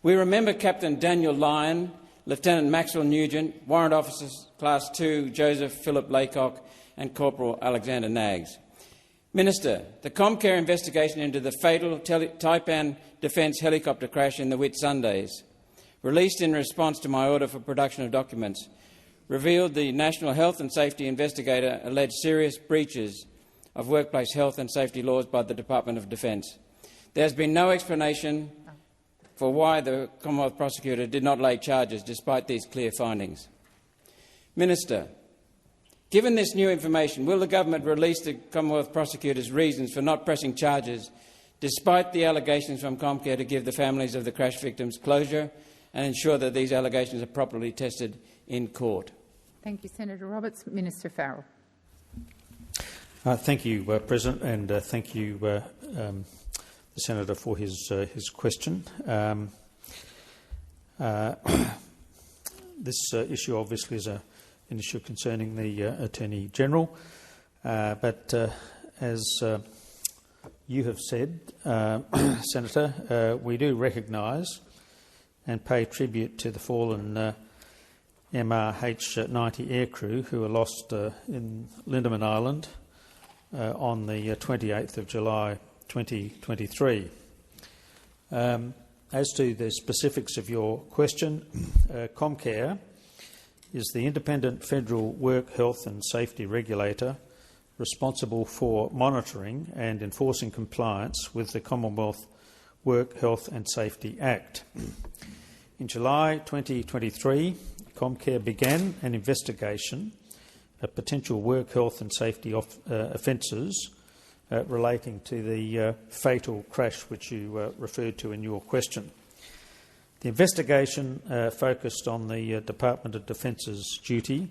We remember Captain Daniel Lyon, Lieutenant Maxwell Nugent, Warrant Officers Class 2 Joseph Philip Laycock and Corporal Alexander Nags. Minister, the Comcare investigation into the fatal Taipan Defence helicopter crash in the Whitsundays, released in response to my order for production of documents, revealed the National Health and Safety Investigator alleged serious breaches of workplace health and safety laws by the Department of Defence. There has been no explanation for why the Commonwealth Prosecutor did not lay charges despite these clear findings. Minister, given this new information, will the government release the Commonwealth Prosecutor's reasons for not pressing charges despite the allegations from Comcare to give the families of the crash victims closure and ensure that these allegations are properly tested in court? Thank you, Senator Roberts. Minister Farrell. Thank you, President, and thank you, the Senator, for his question. This issue obviously is an issue concerning the Attorney-General, but as you have said, Senator, we do recognise and pay tribute to the fallen MRH-90 aircrew who were lost in Lindeman Island on the 28th of July 2023. As to the specifics of your question, Comcare is the independent federal work health and safety regulator responsible for monitoring and enforcing compliance with the Commonwealth Work Health and Safety Act. In July 2023, Comcare began an investigation of potential work health and safety offences relating to the fatal crash which you referred to in your question. The investigation focused on the Department of Defence's duty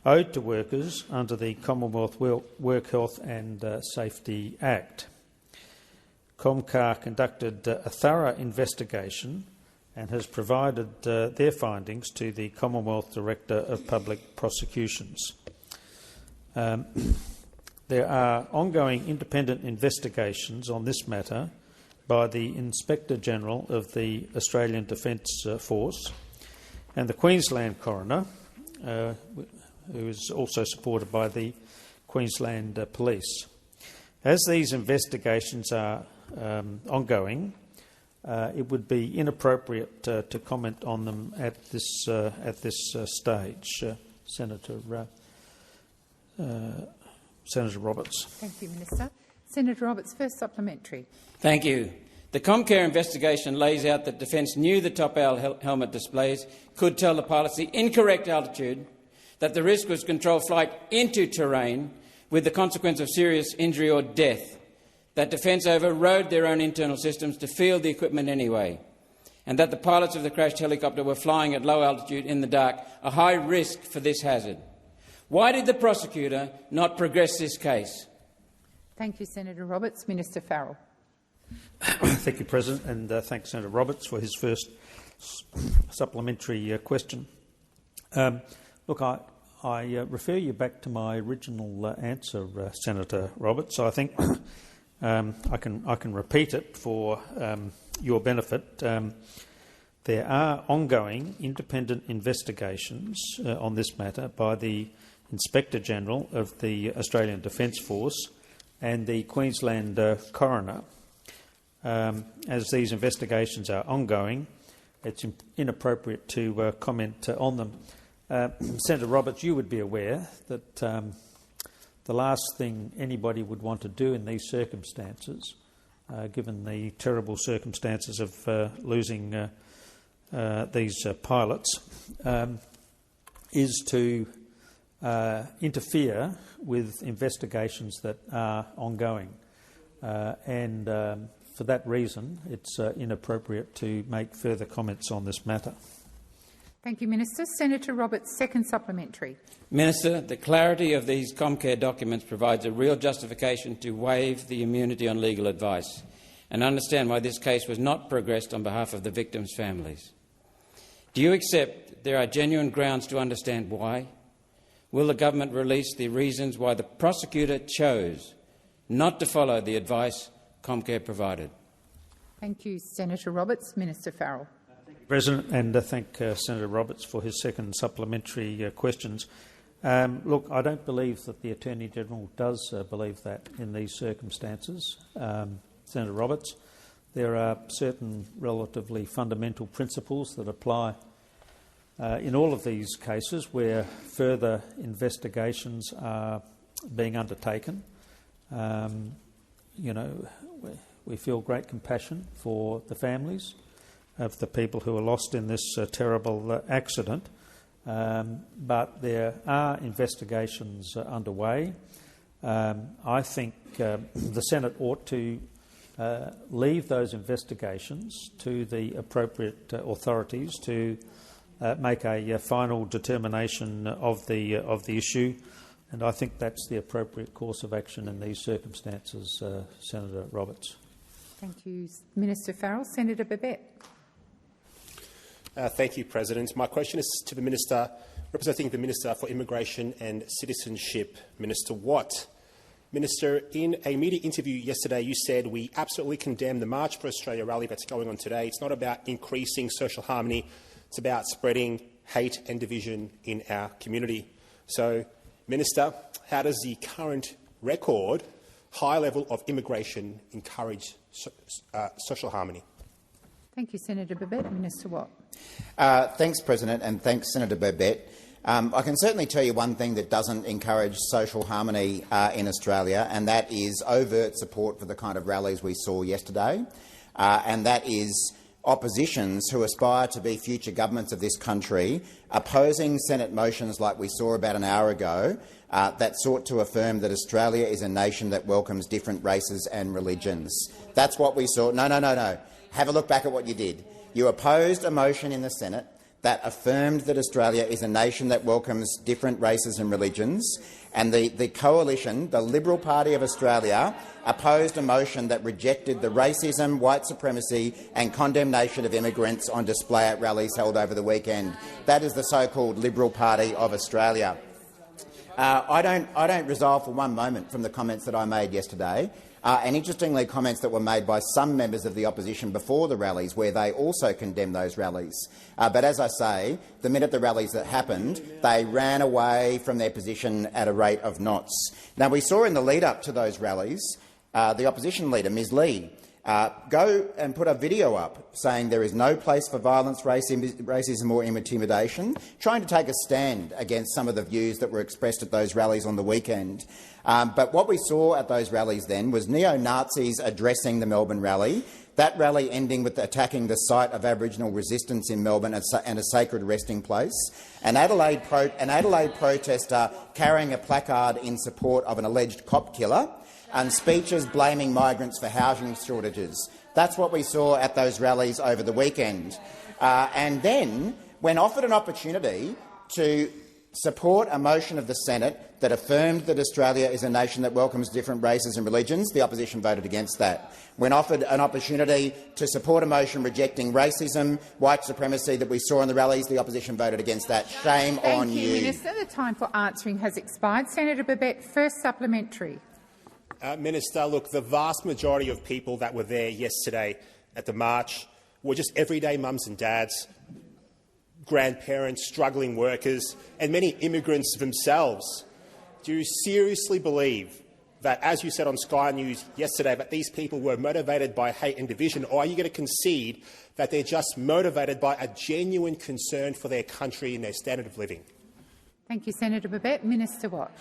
owed to workers under the Commonwealth Work Health and Safety Act. Comcar conducted a thorough investigation and has provided their findings to the Commonwealth Director of Public Prosecutions. There are ongoing independent investigations on this matter by the Inspector-General of the Australian Defence Force and the Queensland Coroner, who is also supported by the Queensland Police. As these investigations are ongoing, it would be inappropriate to comment on them at this stage. Senator Roberts. Thank you, Minister. Senator Roberts, first supplementary. Thank you. The Comcare investigation lays out that Defence knew the top owl helmet displays could tell the pilots the incorrect altitude, that the risk was controlled flight into terrain with the consequence of serious injury or death, that Defence overrode their own internal systems to field the equipment anyway, and that the pilots of the crashed helicopter were flying at low altitude in the dark, a high risk for this hazard. Why did the prosecutor not progress this case? Thank you, Senator Roberts. Minister Farrell. Thank you, President, and thank Senator Roberts for his first supplementary question. Look, I refer you back to my original answer, Senator Roberts. I think I can repeat it for your benefit. There are ongoing independent investigations on this matter by the Inspector-General of the Australian Defence Force and the Queensland Coroner. As these investigations are ongoing, it's inappropriate to comment on them. Senator Roberts, you would be aware that the last thing anybody would want to do in these circumstances, given the terrible circumstances of losing these pilots, is to interfere with investigations that are ongoing. And for that reason, it's inappropriate to make further comments on this matter. Thank you, Minister. Senator Roberts, second supplementary. Minister, the clarity of these Comcare documents provides a real justification to waive the immunity on legal advice and understand why this case was not progressed on behalf of the victims' families. Do you accept there are genuine grounds to understand why? Will the government release the reasons why the prosecutor chose not to follow the advice Comcare provided? Thank you, Senator Roberts. Minister Farrell. President, and thank Senator Roberts for his second supplementary questions. Look, I don't believe that the Attorney-General does believe that in these circumstances. Senator Roberts, there are certain relatively fundamental principles that apply in all of these cases where further investigations are being undertaken. We feel great compassion for the families of the people who were lost in this terrible accident, but there are investigations underway. I think the Senate ought to leave those investigations to the appropriate authorities to make a final determination of the issue, and I think that's the appropriate course of action in these circumstances, Senator Roberts. Thank you, Minister Farrell. Senator Babet. Thank you, President. My question is to the Minister representing the Minister for Immigration and Citizenship, Minister Watt. Minister, in a media interview yesterday, you said we absolutely condemn the March for Australia rally that's going on today. It's not about increasing social harmony. It's about spreading hate and division in our community. So, Minister, how does the current record high level of immigration encourage social harmony? Thank you, Senator Babet. Minister Watt. Thanks, President, and thanks, Senator Babet. I can certainly tell you one thing that doesn't encourage social harmony in Australia, and that is overt support for the kind of rallies we saw yesterday, and that is oppositions who aspire to be future governments of this country opposing Senate motions like we saw about an hour ago that sought to affirm that Australia is a nation that welcomes different races and religions. That's what we saw. No. Have a look back at what you did. You opposed a motion in the Senate that affirmed that Australia is a nation that welcomes different races and religions, and the coalition, the Liberal Party of Australia, opposed a motion that rejected the racism, white supremacy and condemnation of immigrants on display at rallies held over the weekend. That is the so-called Liberal Party of Australia. I don't resolve for one moment from the comments that I made yesterday. and interestingly comments that were made by some members of the opposition before the rallies, where they also condemned those rallies. But as I say, the minute the rallies that happened, they ran away from their position at a rate of knots. Now, we saw in the lead-up to those rallies the opposition leader, Ms Lee, go and put a video up saying there is no place for violence, racism or intimidation, trying to take a stand against some of the views that were expressed at those rallies on the weekend. But what we saw at those rallies then was neo-Nazis addressing the Melbourne rally, that rally ending with attacking the site of Aboriginal resistance in Melbourne and a sacred resting place, an Adelaide protester carrying a placard in support of an alleged cop killer, and speeches blaming migrants for housing shortages. That's what we saw at those rallies over the weekend. And then, when offered an opportunity to support a motion of the Senate that affirmed that Australia is a nation that welcomes different races and religions, the opposition voted against that. When offered an opportunity to support a motion rejecting racism, white supremacy that we saw in the rallies, the opposition voted against that. Shame on you. Thank you, Minister. The time for answering has expired. Senator Babet, first supplementary. Minister, look, the vast majority of people that were there yesterday at the march were just everyday mums and dads, grandparents, struggling workers, and many immigrants themselves. Do you seriously believe that, as you said on Sky News yesterday, that these people were motivated by hate and division, or are you going to concede that they're just motivated by a genuine concern for their country and their standard of living? Thank you, Senator Babet. Minister Watt.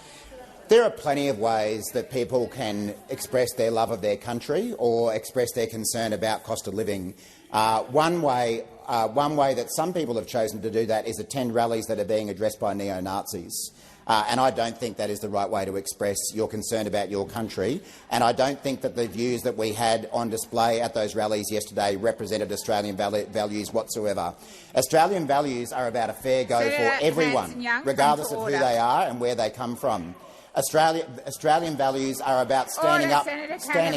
There are plenty of ways that people can express their love of their country or express their concern about cost of living. One way that some people have chosen to do that is attend rallies that are being addressed by neo-Nazis. And I don't think that is the right way to express your concern about your country. And I don't think that the views that we had on display at those rallies yesterday represented Australian values whatsoever. Australian values are about a fair go for everyone, regardless of who they are and where they come from. Australian values are about standing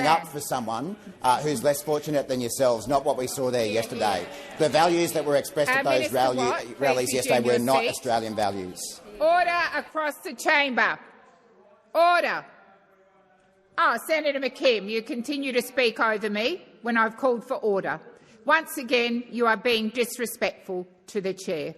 up for someone who's less fortunate than yourselves, not what we saw there yesterday. The values that were expressed at those rallies yesterday were not Australian values. Order across the chamber. Order. Senator McKim, you continue to speak over me when I've called for order. Once again, you are being disrespectful to the chair.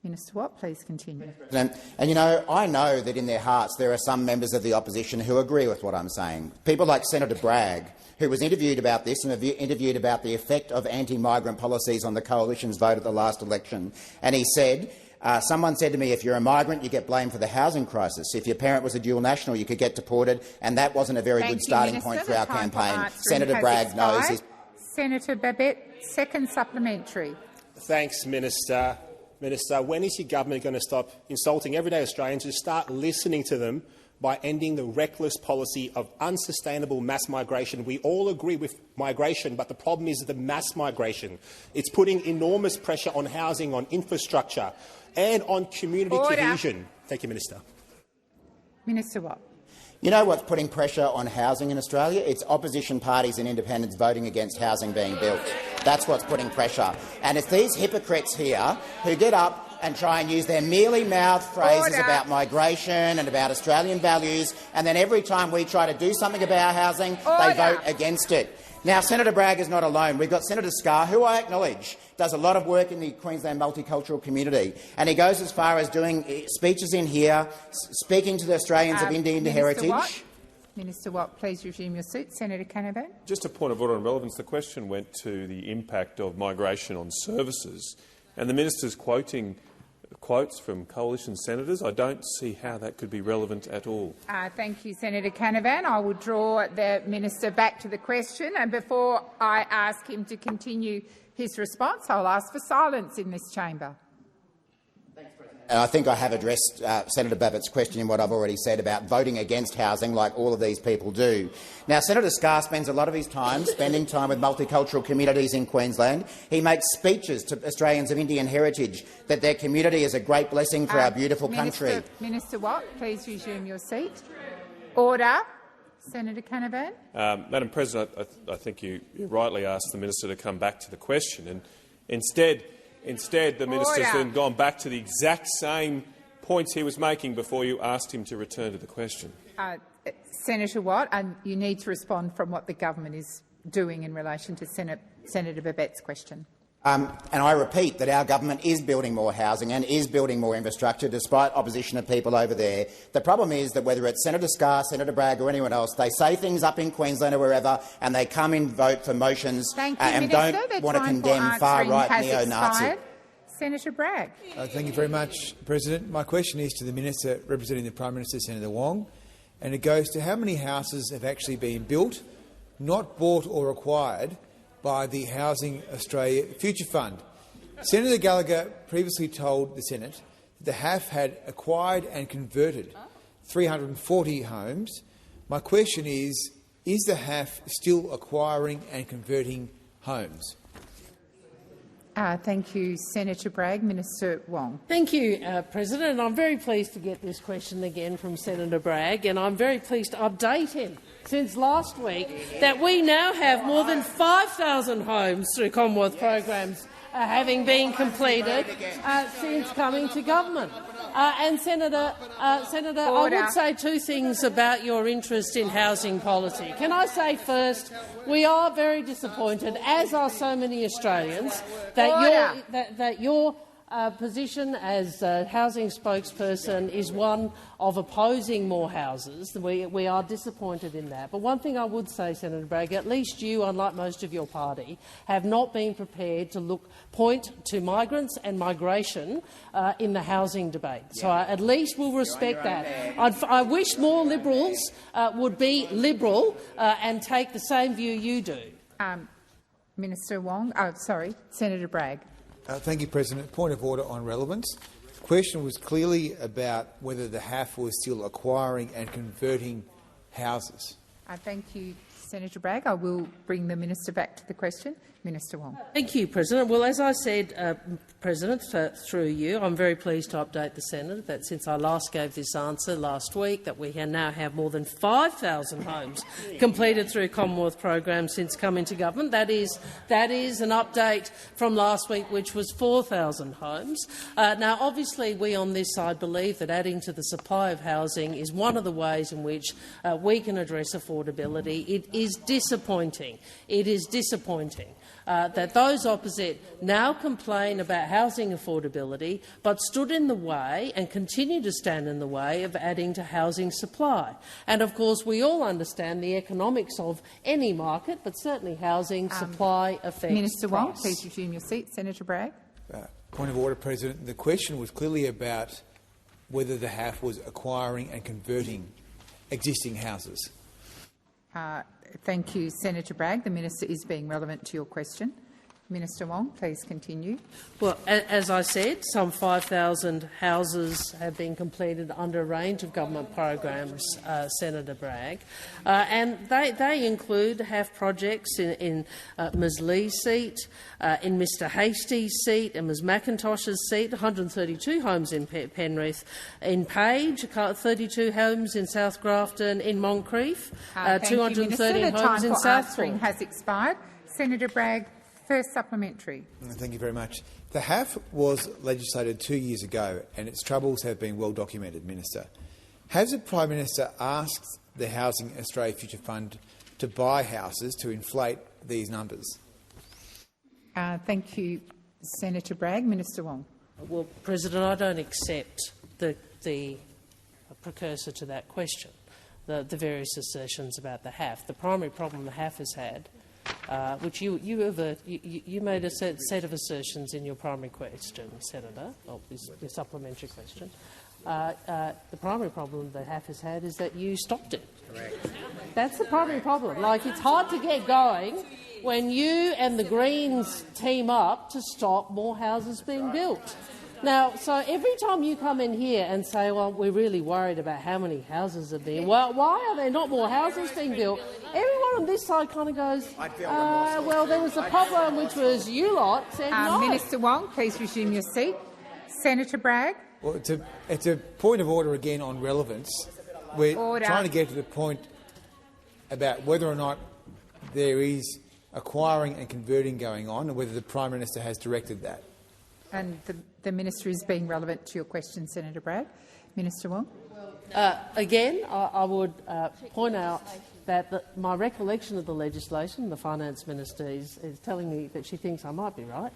Minister Watt, please continue. And you know, I know that in their hearts there are some members of the opposition who agree with what I'm saying. People like Senator Bragg, who was interviewed about this and interviewed about the effect of anti-migrant policies on the Coalition's vote at the last election. And he said, someone said to me, if you're a migrant, you get blamed for the housing crisis. If your parent was a dual national, you could get deported, and that wasn't a very good starting point for our campaign. Senator Bragg knows his— Senator Babet, second supplementary. Thanks, Minister. Minister, when is your government going to stop insulting everyday Australians and start listening to them by ending the reckless policy of unsustainable mass migration? We all agree with migration, but the problem is the mass migration. It's putting enormous pressure on housing, on infrastructure and on community cohesion. Thank you, Minister. Minister Watt. You know what's putting pressure on housing in Australia? It's opposition parties and independents voting against housing being built. That's what's putting pressure. And it's these hypocrites here who get up and try and use their mealy-mouthed phrases about migration and about Australian values, and then every time we try to do something about housing, they vote against it. Now, Senator Bragg is not alone. We've got Senator Scarr, who I acknowledge does a lot of work in the Queensland multicultural community, and he goes as far as doing speeches in here, speaking to the Australians of Indian heritage. Minister Watt, please resume your seat. Senator Canavan. Just a point of order on relevance. The question went to the impact of migration on services, and the minister's quoting quotes from coalition senators. I don't see how that could be relevant at all. Thank you, Senator Canavan. I will draw the minister back to the question, and before I ask him to continue his response, I'll ask for silence in this chamber. And I think I have addressed Senator Babet's question in what I've already said about voting against housing, like all of these people do. Now, Senator Scarr spends a lot of his time spending time with multicultural communities in Queensland. He makes speeches to Australians of Indian heritage that their community is a great blessing for our beautiful country. Minister Watt, please resume your seat. Order. Senator Canavan. Madam President, I think you rightly asked the minister to come back to the question, and instead the minister's then gone back to the exact same points he was making before you asked him to return to the question. Senator Watt, and you need to respond from what the government is doing in relation to Senator Babette's question. And I repeat that our government is building more housing and is building more infrastructure, despite opposition of people over there. The problem is that whether it's Senator Scarr, Senator Bragg or anyone else, they say things up in Queensland or wherever, and they come in vote for motions and don't want to condemn far-right neo-Nazi. Senator Bragg. Thank you very much, President. My question is to the Minister representing the Prime Minister, Senator Wong, and it goes to how many houses have actually been built, not bought or acquired, by the Housing Australia Future Fund. Senator Gallagher previously told the Senate that the HAF had acquired and converted 340 homes. My question is the HAF still acquiring and converting homes? Thank you, Senator Bragg. Minister Wong. Thank you, President. I'm very pleased to get this question again from Senator Bragg, and I'm very pleased to update him since last week that we now have more than 5,000 homes through Commonwealth programs having been completed since coming to government. And Senator, I would say two things about your interest in housing policy. Can I say first, we are very disappointed, as are so many Australians, that your position as housing spokesperson is one of opposing more houses. We are disappointed in that. But one thing I would say, Senator Bragg, at least you, unlike most of your party, have not been prepared to point to migrants and migration in the housing debate. So at least we'll respect that. I wish more Liberals would be liberal and take the same view you do. Minister Wong. Senator Bragg. Thank you, President. Point of order on relevance. The question was clearly about whether the HAF was still acquiring and converting houses. Thank you, Senator Bragg. I will bring the minister back to the question. Minister Wong. Thank you, President. Well, as I said, President, through you, I'm very pleased to update the Senate that since I last gave this answer last week, that we now have more than 5,000 homes completed through Commonwealth programs since coming to government. That is an update from last week, which was 4,000 homes. Now, obviously, we on this side believe that adding to the supply of housing is one of the ways in which we can address affordability. It is disappointing. It is disappointing. That those opposite now complain about housing affordability but stood in the way and continue to stand in the way of adding to housing supply. And, of course, we all understand the economics of any market, but certainly housing supply affects Minister price. Wong, please resume your seat. Senator Bragg. Point of order, President. The question was clearly about whether the HAF was acquiring and converting existing houses. Thank you, Senator Bragg. The minister is being relevant to your question. Minister Wong, please continue. Well, as I said, some 5,000 houses have been completed under a range of government programs, Senator Bragg, and they include HAF projects in Ms Lee's seat, in Mr Hastie's seat and Ms McIntosh's seat, 132 homes in Penrith, in Page, 32 homes in South Grafton, in Moncrief, 230 homes in Southport. Has expired. Senator Bragg. First supplementary. Thank you very much. The HAF was legislated 2 years ago and its troubles have been well documented, Minister. Has the Prime Minister asked the Housing Australia Future Fund to buy houses to inflate these numbers? Thank you, Senator Bragg. Minister Wong. Well, President, I don't accept the precursor to that question, the various assertions about the HAF. The primary problem the HAF has had, which you made a set of assertions in your primary question, Senator, your supplementary question. The primary problem the HAF has had is that you stopped it. Correct. That's the primary problem. Like, it's hard to get going when you and the Greens team up to stop more houses being built. Now, so every time you come in here and say, well, we're really worried about how many houses are being, well, why are there not more houses being built? Everyone on this side kind of goes, well, there was a problem, which was you lot said no. Minister Wong, please resume your seat. Senator Bragg. Well, it's a point of order again on relevance. We're trying to get to the point about whether or not there is acquiring and converting going on and whether the Prime Minister has directed that. And the minister is being relevant to your question, Senator Bragg. Minister Wong. Again, I would point out that my recollection of the legislation, the Finance Minister is telling me that she thinks I might be right,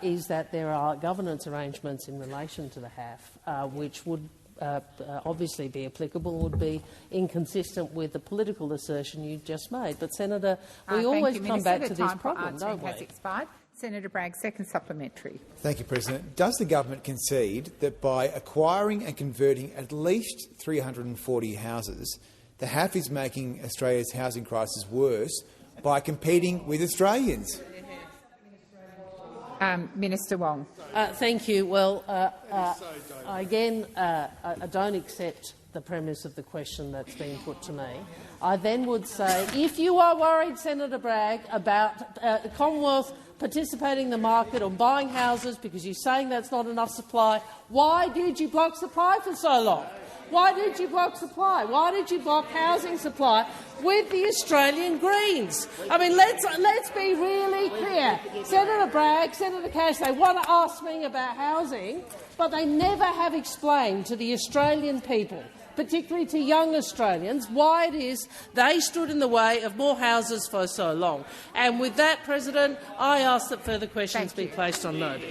is that there are governance arrangements in relation to the HAF which would obviously be applicable, would be inconsistent with the political assertion you just made. But, Senator, we always come back to this problem, don't we? Has expired. Senator Bragg, second supplementary. Thank you, President. Does the government concede that by acquiring and converting at least 340 houses, the HAF is making Australia's housing crisis worse by competing with Australians? Minister Wong. Thank you. Well, again, I don't accept the premise of the question that's being put to me. I then would say, if you are worried, Senator Bragg, about the Commonwealth participating in the market or buying houses because you're saying that's not enough supply, why did you block supply for so long? Why did you block supply? Why did you block housing supply with the Australian Greens? I mean, let's be really clear. Senator Bragg, Senator Cash, they want to ask me about housing, but they never have explained to the Australian people, particularly to young Australians, why it is they stood in the way of more houses for so long. And with that, President, I ask that further questions be placed on notice.